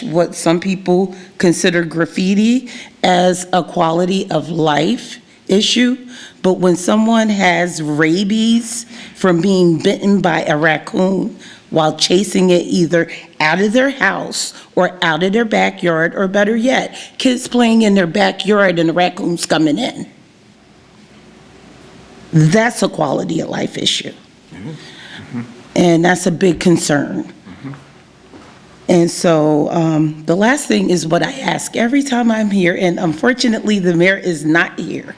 what some people consider graffiti as a quality of life issue. But when someone has rabies from being bitten by a raccoon while chasing it either out of their house or out of their backyard, or better yet, kids playing in their backyard and the raccoon's coming in, that's a quality of life issue. And that's a big concern. And so the last thing is what I ask every time I'm here, and unfortunately the mayor is not here,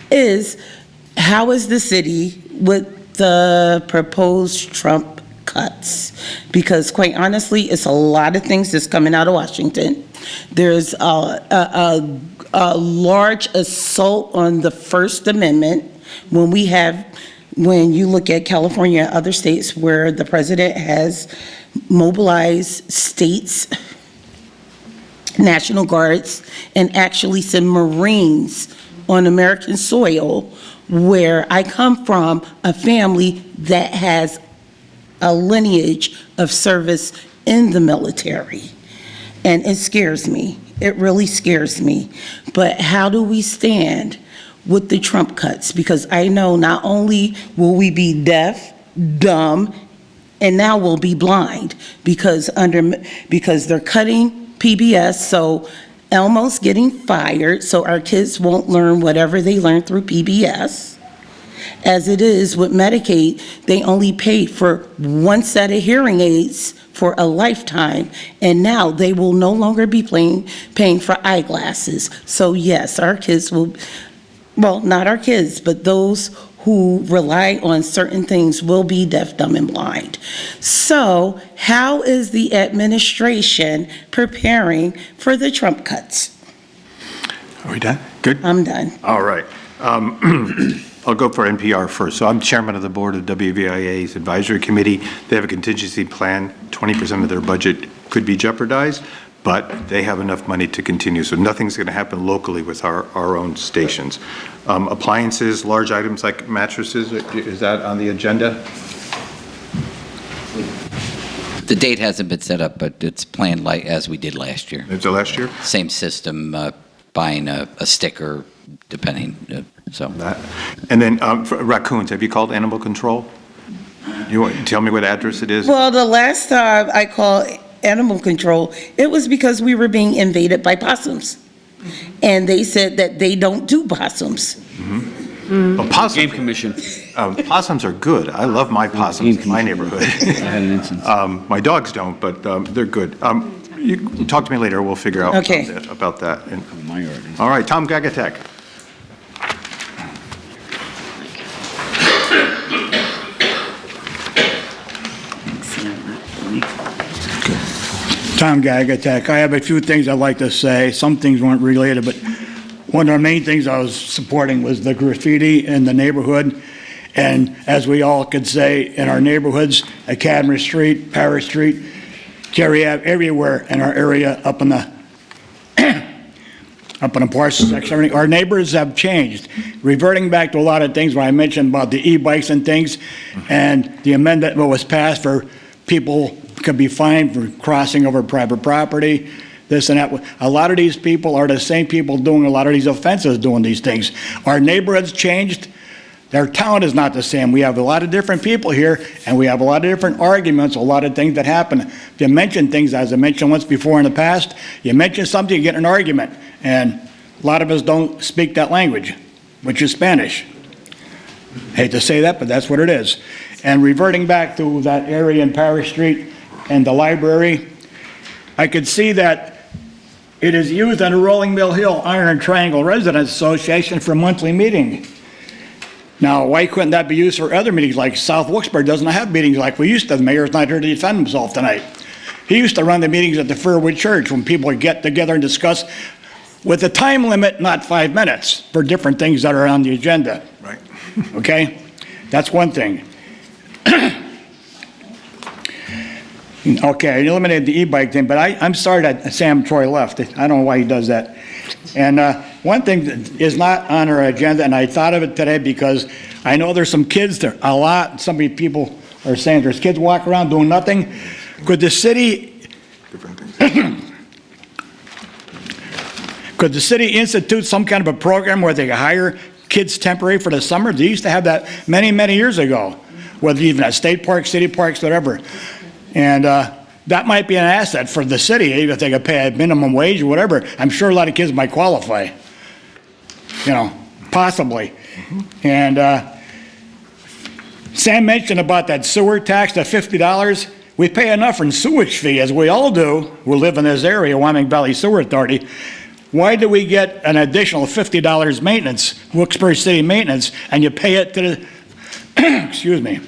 is how is the city with the proposed Trump cuts? Because quite honestly, it's a lot of things that's coming out of Washington. There's a large assault on the First Amendment when you look at California and other states where the president has mobilized states, National Guards, and actually send Marines on American soil, where I come from, a family that has a lineage of service in the military. And it scares me. It really scares me. But how do we stand with the Trump cuts? Because I know not only will we be deaf, dumb, and now we'll be blind because they're cutting PBS, so Elmo's getting fired, so our kids won't learn whatever they learn through PBS. As it is with Medicaid, they only pay for one set of hearing aids for a lifetime, and now they will no longer be paying for eyeglasses. So yes, our kids will, well, not our kids, but those who rely on certain things will be deaf, dumb, and blind. So how is the administration preparing for the Trump cuts? Are we done? Good? I'm done. All right. I'll go for NPR first. So I'm chairman of the board of WVIA's advisory committee. They have a contingency plan. 20% of their budget could be jeopardized, but they have enough money to continue. So nothing's going to happen locally with our own stations. Appliances, large items like mattresses, is that on the agenda? The date hasn't been set up, but it's planned like as we did last year. Is it last year? Same system, buying a sticker, depending, so. And then for raccoons, have you called animal control? You want to tell me what address it is? Well, the last time I called animal control, it was because we were being invaded by possums. And they said that they don't do possums. Well, possums, Game Commission. Possums are good. I love my possums in my neighborhood. My dogs don't, but they're good. You can talk to me later. We'll figure out about that. All right, Tom Gagatek. Tom Gagatek. I have a few things I'd like to say. Some things weren't related, but one of the main things I was supporting was the graffiti in the neighborhood. And as we all could say, in our neighborhoods, Academy Street, Paris Street, Cherry Ave, everywhere in our area, up in the Parsons section, everything, our neighbors have changed. Reverting back to a lot of things where I mentioned about the e-bikes and things, and the amendment that was passed for people could be fined for crossing over private property, this and that. A lot of these people are the same people doing a lot of these offenses, doing these things. Our neighborhood's changed. Their town is not the same. We have a lot of different people here, and we have a lot of different arguments, a lot of things that happen. You mention things, as I mentioned once before in the past, you mention something, you get an argument, and a lot of us don't speak that language, which is Spanish. Hate to say that, but that's what it is. And reverting back to that area in Paris Street and the library, I could see that it is used on the Rolling Mill Hill Iron Triangle Residents Association for monthly meeting. Now, why couldn't that be used for other meetings? Like South Wilkes-Barre doesn't have meetings like we used to. The mayor's not here to defend himself tonight. He used to run the meetings at the Fairwood Church when people would get together and discuss with a time limit, not 5 minutes, for different things that are on the agenda. Right. Okay? That's one thing. Okay, I eliminated the e-bike thing, but I'm sorry that Sam Troy left. I don't know why he does that. And one thing that is not on our agenda, and I thought of it today because I know there's some kids there, a lot, some people are saying there's kids walking around doing nothing. Could the city could the city institute some kind of a program where they hire kids temporary for the summer? They used to have that many, many years ago, whether even at state parks, city parks, whatever. And that might be an asset for the city, even if they could pay a minimum wage or whatever. I'm sure a lot of kids might qualify, possibly. And Sam mentioned about that sewer tax, the $50. We pay enough in sewage fee, as we all do, who live in this area, Wyoming Valley Sewer Authority. Why do we get an additional $50 maintenance, Wilkes-Barre City maintenance, and you pay it to the, excuse me,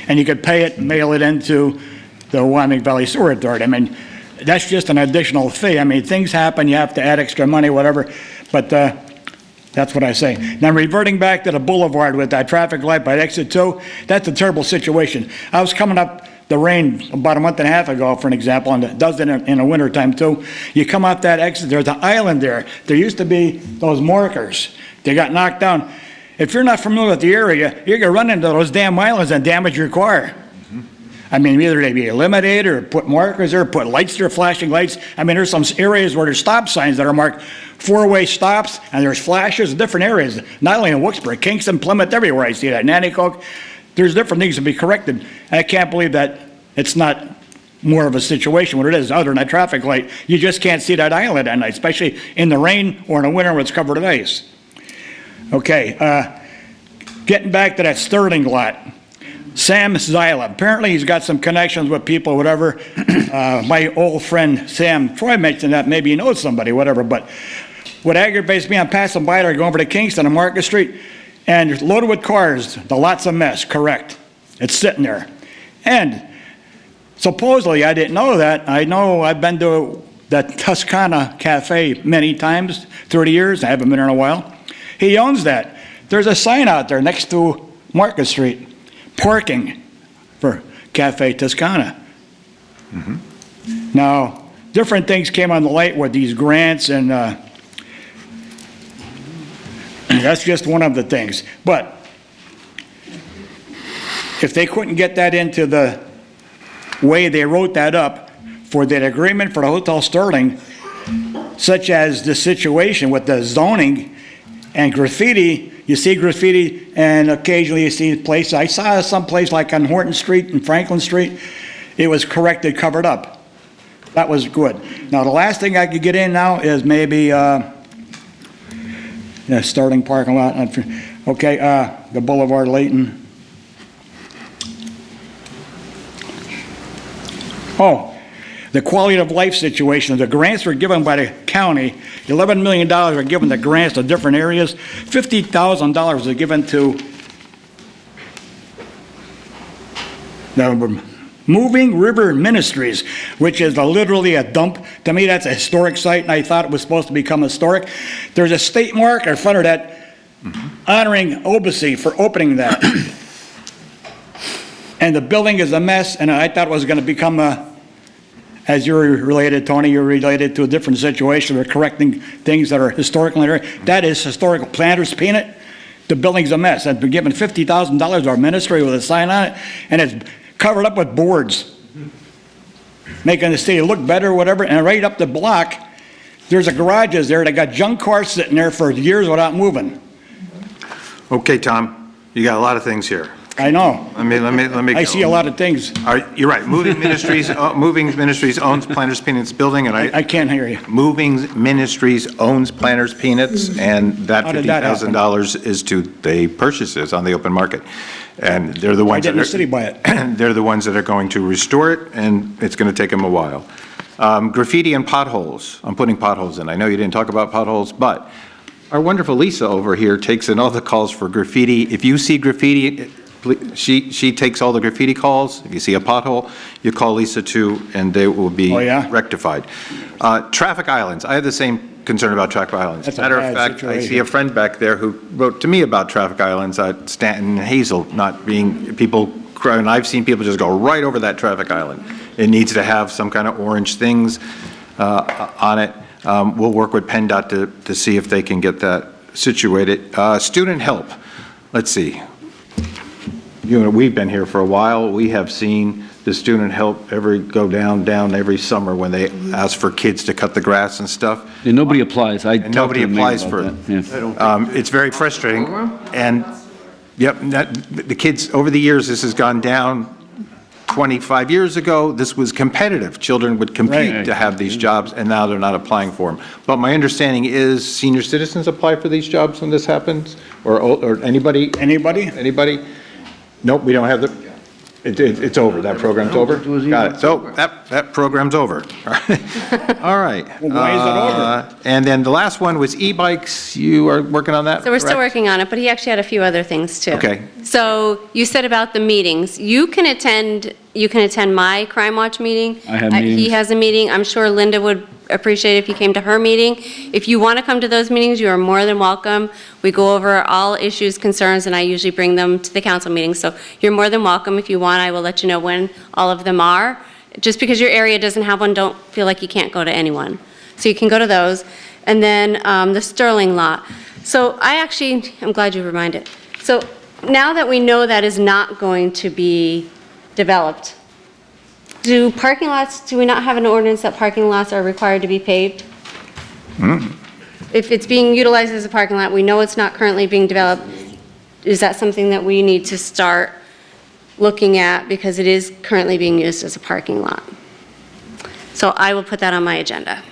and you could pay it and mail it into the Wyoming Valley Sewer Authority? I mean, that's just an additional fee. I mean, things happen, you have to add extra money, whatever, but that's what I say. Now, reverting back to the boulevard with that traffic light by exit 2, that's a terrible situation. I was coming up the rain about a month and a half ago, for an example, and it does it in the wintertime too. You come off that exit, there's an island there. There used to be those markers. They got knocked down. If you're not familiar with the area, you're going to run into those damn islands and damage your car. I mean, either they be eliminated or put markers there, put lights there, flashing lights. I mean, there's some areas where there's stop signs that are marked 4-way stops, and there's flashes in different areas, not only in Wilkes-Barre, Kingston, Plymouth, everywhere I see that, Nanticoke. There's different things to be corrected. I can't believe that it's not more of a situation what it is, other than that traffic light. You just can't see that island at night, especially in the rain or in the winter when it's covered with ice. Okay, getting back to that Sterling lot. Sam Zyla, apparently he's got some connections with people, whatever. My old friend Sam Troy mentioned that, maybe he knows somebody, whatever, but what aggravates me, I'm passing by there, going over to Kingston on Market Street, and it's loaded with cars, the lot's a mess, correct. It's sitting there. And supposedly, I didn't know that. I know I've been to the Toscana Cafe many times through the years. I haven't been there in a while. He owns that. There's a sign out there next to Market Street, parking for Cafe Toscana. Now, different things came on the light with these grants, and that's just one of the things. But if they couldn't get that into the way they wrote that up for that agreement for the Hotel Sterling, such as the situation with the zoning and graffiti, you see graffiti and occasionally you see places. I saw some place like on Horton Street and Franklin Street, it was corrected, covered up. That was good. Now the last thing I could get in now is maybe Sterling parking lot. Okay, the Boulevard Layton. Oh, the quality of life situation. The grants were given by the county. $11 million are given to grants to different areas. $50,000 are given to the Moving River Ministries, which is literally a dump. To me, that's a historic site, and I thought it was supposed to become historic. There's a state mark in front of that honoring Obacy for opening that. And the building is a mess, and I thought it was going to become as you're related, Tony, you're related to a different situation. We're correcting things that are historical. That is historical. Planters Peanut, the building's a mess. I've been given $50,000 to our ministry with a sign on it, and it's covered up with boards, making the city look better or whatever. And right up the block, there's a garages there that got junk cars sitting there for years without moving. Okay, Tom, you got a lot of things here. I know. Let me. I see a lot of things. All right, you're right. Moving Ministries owns Planters Peanuts building, and I can't hear you. Moving Ministries owns Planters Peanuts, and that How did that happen? $50,000 is they purchased this on the open market. And they're the Why ones didn't the city buy it? they're the ones that are going to restore it, and it's going to take them a while. Graffiti and potholes. I'm putting potholes in. I know you didn't talk about potholes, but our wonderful Lisa over here takes in all the calls for graffiti. If you see graffiti, she takes all the graffiti calls. If you see a pothole, you call Lisa too, and they will be rectified. Traffic islands. I have the same concern about traffic islands. That's a Matter of bad fact, I see situation. a friend back there who wrote to me about traffic islands at Stanton and Hazel not being, people, and I've seen people just go right over that traffic island. It needs to have some kind of orange things on it. We'll work with PennDOT to see if they can get that situated. Student help. Let's see. We've been here for a while. We have seen the student help go down every summer when they ask for kids to cut the grass and stuff. And nobody applies. And nobody applies for it. It's very frustrating. And, yep, the kids, over the years, this has gone down. 25 years ago, this was competitive. Children would compete to have these jobs, and now they're not applying for them. But my understanding is senior citizens apply for these jobs when this happens? Or anybody? Anybody? Anybody? Nope, we don't have it's over. That program's over? Got it. So that program's over. All right. Well, why is it over? And then the last one was e-bikes. You are working on that, So we're still correct? working on it, but he actually had a few other things too. Okay. So you said about the meetings. You can attend my Crime Watch meeting. I have He meetings. has a meeting. I'm sure Linda would appreciate if you came to her meeting. If you want to come to those meetings, you are more than welcome. We go over all issues, concerns, and I usually bring them to the council meetings. So you're more than welcome. If you want, I will let you know when all of them are. Just because your area doesn't have one, don't feel like you can't go to anyone. So you can go to those. And then the Sterling lot. So I'm glad you reminded. So now that we know that is not going to be developed, do we not have an ordinance that parking lots are required to be paved? If it's being utilized as a parking lot, we know it's not currently being developed, is that something that we need to start looking at because it is currently being used as a parking lot? So I will put that on my agenda.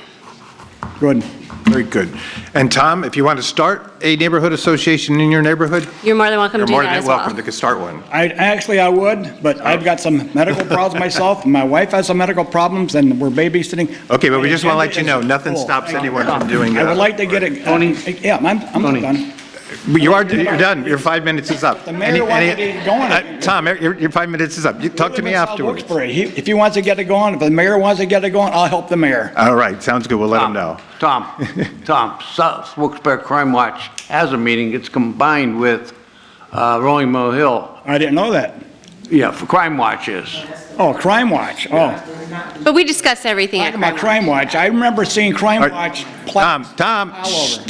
Good. Very good. And Tom, if you want to start a neighborhood association in your neighborhood, You're more than welcome to you're do more that than as well. welcome to start one. I would, but I've got some medical problems myself. My wife has some medical problems, and we're babysitting. Okay, but we just want to let you know, nothing stops anyone from doing I would it. like to get it. Tony? Yeah, I'm done. You're done. Your 5 minutes is up. The mayor wants to get it going. Tom, your 5 minutes is up. You talk to me afterwards. Wilkes-Barre. If he wants to get it going, if the mayor wants to get it going, I'll help the mayor. All right, sounds good. We'll let him know. Tom, South Wilkes-Barre Crime Watch has a meeting. It's combined with Rolling Mill Hill. I didn't know that. Yeah, for Crime Watch is. Oh, Crime Watch. Oh, But we discuss everything at talking about Crime Watch. Crime Watch. I remember seeing Crime All right. Watch Tom, all over.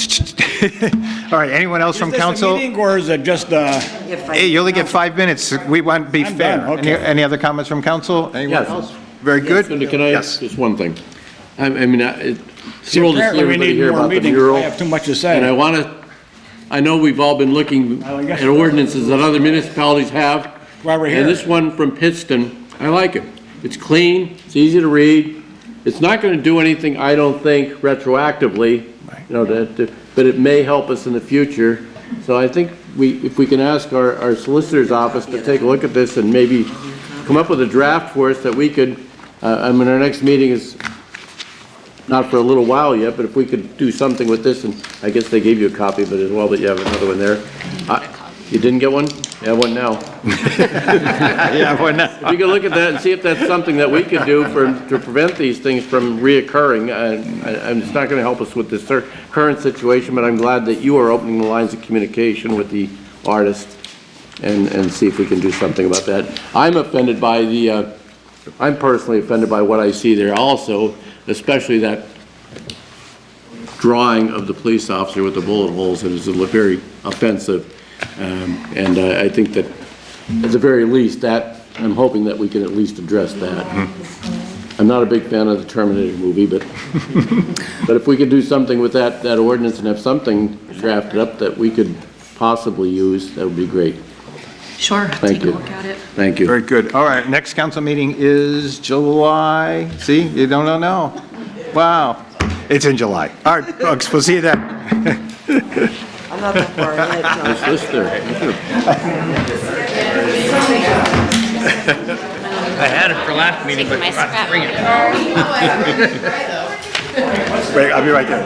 All right, anyone else from Is this a council? meeting or is it just, Hey, you only get 5 minutes. We want to be I'm fair. done. Okay. Any other comments from council? Anyone Yes. else? Very good. Can I Yes. ask just one thing? I mean, it's see, thrilled to see apparently we everybody need here more about the meetings. mural. I have too much to say. And I know we've all been looking at ordinances that other municipalities have. Why we're here. And this one from Pittston, I like it. It's clean, it's easy to read. It's not going to do anything, I don't think, retroactively, but it may help us in the future. So I think if we can ask our solicitor's office to take a look at this and maybe come up with a draft for us that we could, our next meeting is not for a little while yet, but if we could do something with this, and I guess they gave you a copy of it as well, but you have another one there. You didn't get one? Have one now. Yeah, why not? If you could look at that and see if that's something that we could do to prevent these things from reoccurring. And it's not going to help us with this current situation, but I'm glad that you are opening the lines of communication with the artist and see if we can do something about that. I'm offended by I'm personally offended by what I see there also, especially that drawing of the police officer with the bullet holes. It is very offensive. And I think that, at the very least, that, I'm hoping that we can at least address that. I'm not a big fan of the Terminator movie, but if we could do something with that ordinance and have something drafted up that we could possibly use, that would be great. Sure, Thank you. Thank you. Very good. All right, next council meeting is July. See, you don't know. Wow. It's in July. All right, folks, we'll see you then. I'm not that far ahead, Tom. Nice list there. I had it for last meeting, but Taking my forgot to scrap. bring it. Wait, I'll be right there.